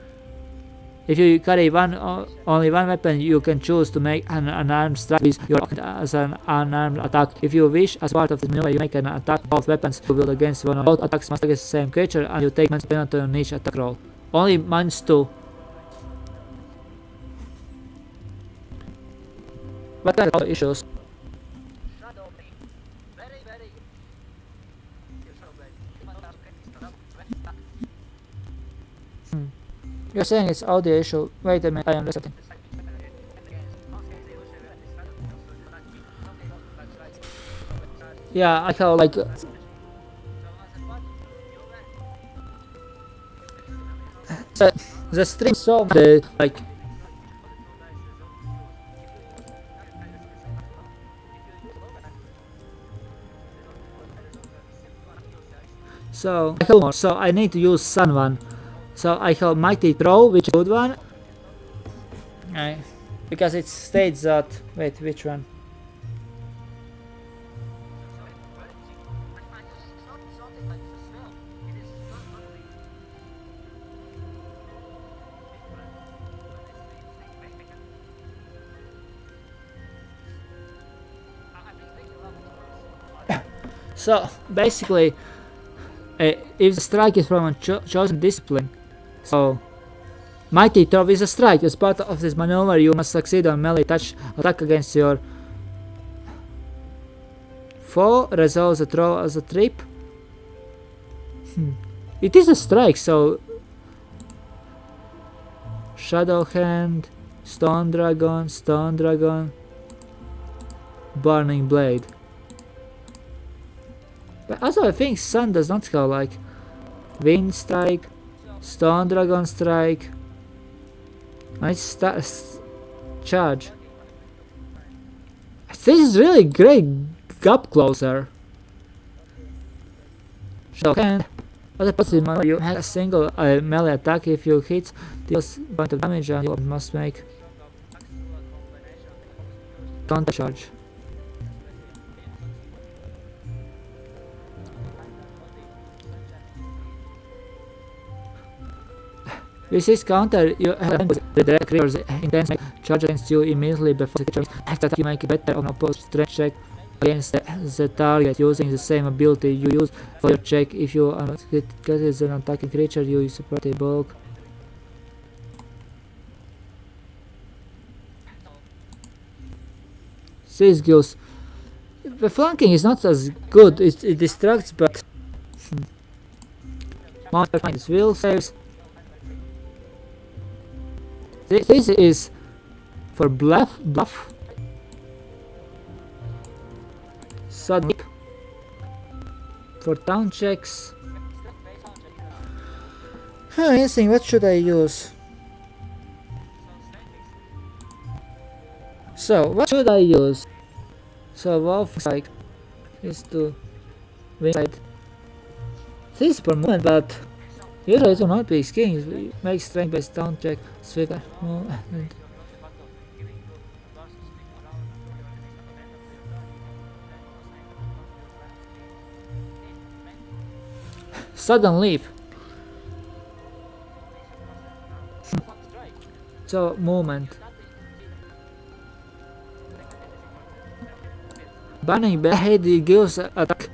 If you carry only one weapon, you can choose to make an unarmed strike with your opponent as an unarmed attack. If you wish, as part of this maneuver, you make an attack with both weapons. You wield against one of both attacks must against the same creature, and you take minus penalty on each attack roll. Only -2. What kind of issues? You're saying it's audio issue. Wait a minute, I am listening. Yeah, I have like the stream saw the like so I have more. So I need to use Sun one. So I have Mighty Throw, which is a good one. Because it states that. Wait, which one? So basically, if the strike is from a chosen discipline, so Mighty Throw is a strike. As part of this maneuver, you must succeed on melee attack against your foe. Resolve the throw as a trip. It is a strike, so Shadow Hand, Stone Dragon, Burning Blade. But also I think Sun does not have like Wind Strike, Stone Dragon Strike, and it's Charge. This is really great gap closer. Shadow Hand. Other positive maneuver, you have a single melee attack. If you hit, deals point of damage and you must make counter charge. With this counter, you have the direct creature's intense charge against you immediately before the creature attack. You make better on opposed strength check against the target using the same ability you use for your check. If you get an attacking creature, you support a bulk. This gives. The flanking is not as good. It distracts, but monster finds will saves. This is for bluff. Sudden for town checks. Anything, what should I use? So what should I use? So Wolf like is to Wingside. This per movement, but usually it will not be skiing. Make strength based down check. Swift movement. Sudden leap. So movement. Burning blade gives attack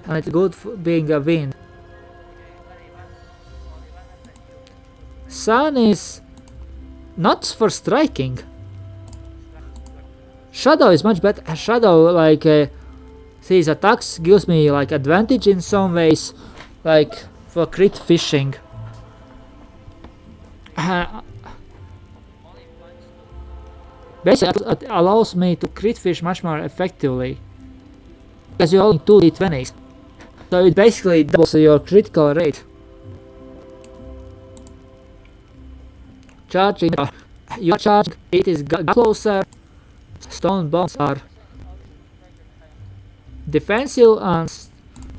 and it's good for being a wind. Sun is not for striking. Shadow is much better. Shadow like these attacks gives me like advantage in some ways, like for crit fishing. Basically, it allows me to crit fish much more effectively because you're only 2d20s, so it basically doubles your critical rate. Charging, your charge it is closer. Stone bombs are defensive, and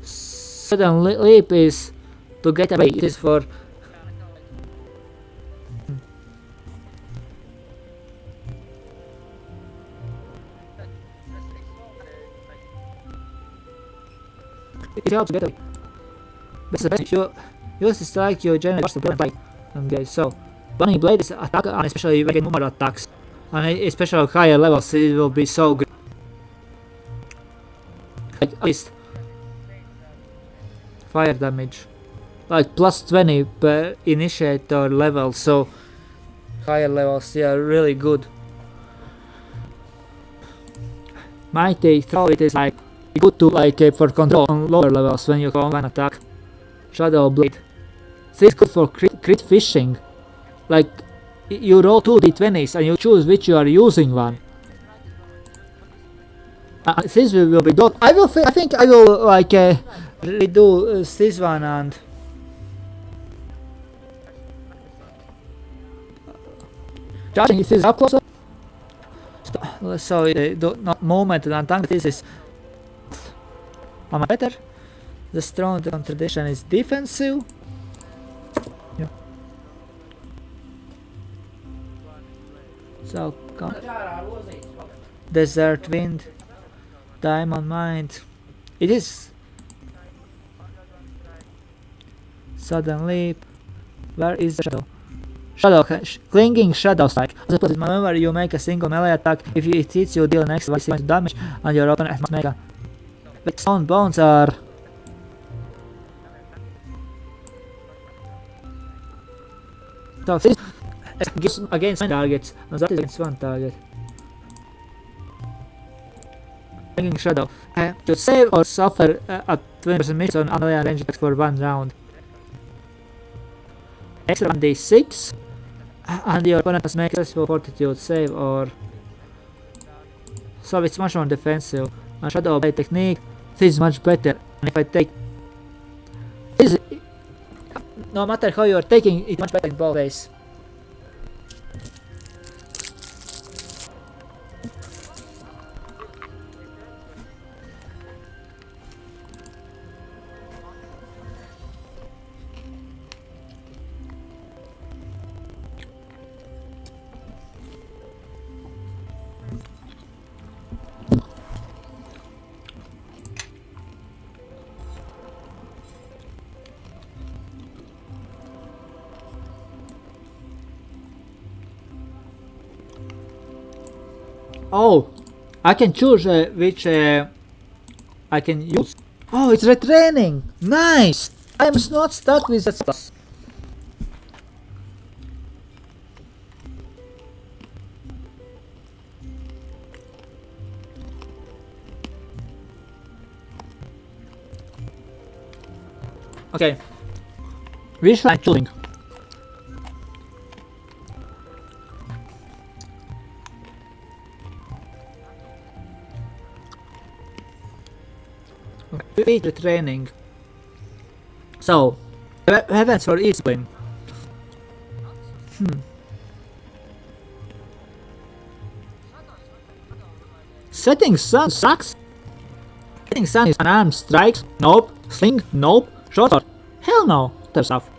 sudden leap is to get away. It is for it helps get away. That's the best. If you use the strike, you generally watch the blade fight. Okay, so burning blade is attack, and especially when you get more attacks, and especially higher levels, it will be so good. Like at least fire damage, like plus 20 per initiator level. So higher levels, they are really good. Mighty throw it is like good to like for control on lower levels when you call one attack. Shadow blade. This is good for crit fishing. Like you roll 2d20s and you choose which you are using one. This will be good. I think I will like redo this one and charging is up closer. So not moment and tank. This is better. The strong tradition is defensive. Yeah. So desert wind, diamond mind. It is sudden leap. Where is the shadow? Shadow clinging shadow strike. As I put it, whenever you make a single melee attack, if it hits you, deal next 1 points damage, and your opponent must make a. But stone bones are. So this gives against one target, and that is against one target. Clinging shadow. To save or suffer at 20% miss on melee range attacks for 1 round. Extra 1d6. And your opponent must make a successful fortitude save or. So it's much more defensive. And shadow blade technique. This is much better. And if I take this, no matter how you are taking it, much better in both ways. Oh, I can choose which I can use. Oh, it's retraining. Nice. I am not stuck with that stuff. Okay. Which one I'm choosing? The training. So, events for each win. Setting sun sucks. Getting Sun is unarmed strikes? Nope. Sling? Nope. Short sword? Hell no. Other stuff.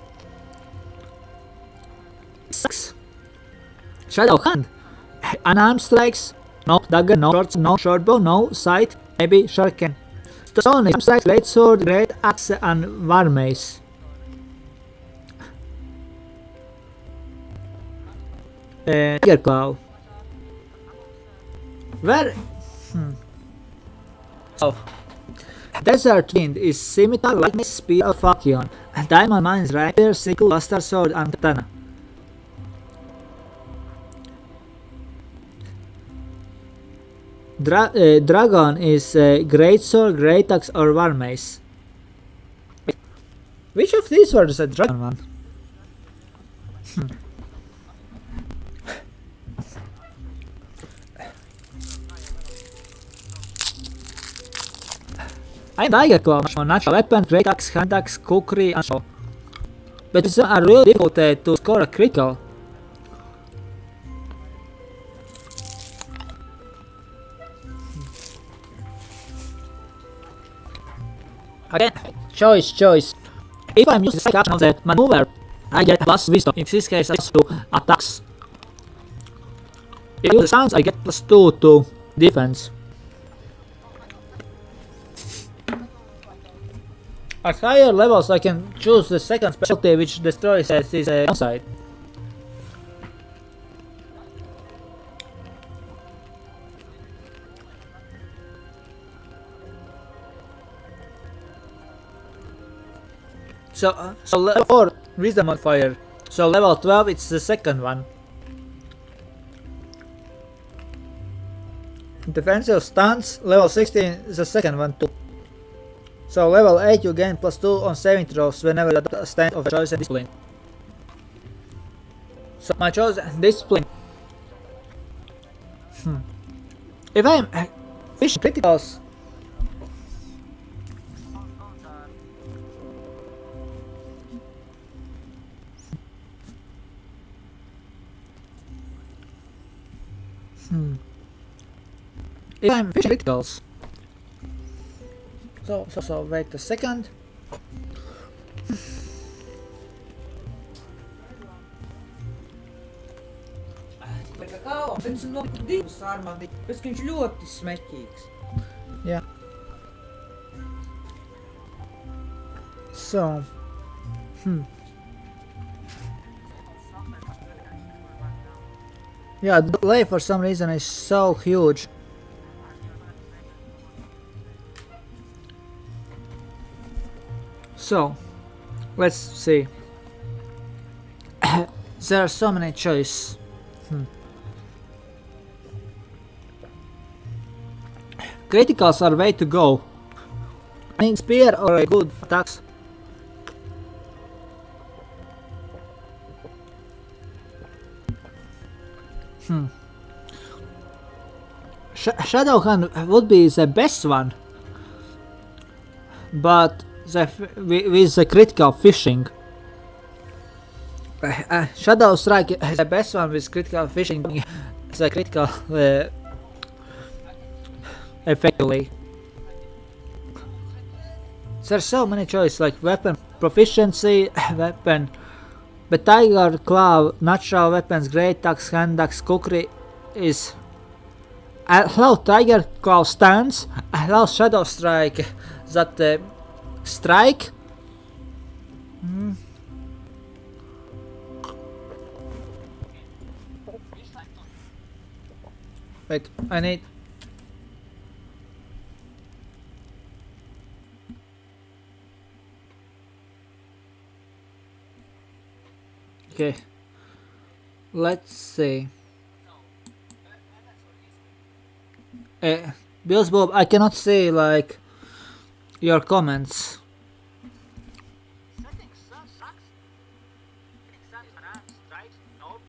Sucks. Shadow Hand? Unarmed strikes? No. Dagger? No. No. Short bow? No. Sight? Maybe. Shuriken. Stone is strikes, great sword, great axe, and war mace. Tiger Claw. Where? So, Desert Wind is scimitar, lightning, spear, or falchion. Diamond Mines, rapier, sickle, luster sword, and katana. Dragon is great sword, great axe, or war mace. Which of these were the dragon one? I am Tiger Claw, natural weapon, great axe, hand axe, kukri, and so. But it's really difficult to score a critical. Again, choice. If I'm using the second option of that maneuver, I get plus wisdom. In this case, I plus 2 attacks. If I use the sounds, I get plus 2 to defense. At higher levels, I can choose the second specialty, which destroys this downside. So level 4 wisdom modifier. So level 12 it's the second one. Defensive stance level 16 is the second one too. So level 8 you gain plus 2 on saving throws whenever you adopt a stand of choice and discipline. So my choice discipline. If I'm fishing criticals. If I'm fishing criticals. So wait a second. Yeah. So. Yeah, the delay for some reason is so huge. So, let's see. There are so many choices. Criticals are way to go. I think spear or a good attacks. Shadow Hand would be the best one, but with the critical fishing. Shadow Strike is the best one with critical fishing, the critical effectively. There's so many choices like weapon proficiency, weapon, but Tiger Claw, natural weapons, great axe, hand axe, kukri is. I love Tiger Claw stance, I love Shadow Strike, that strike. Wait, I need. Okay, let's see. Bills Bob, I cannot see like your comments.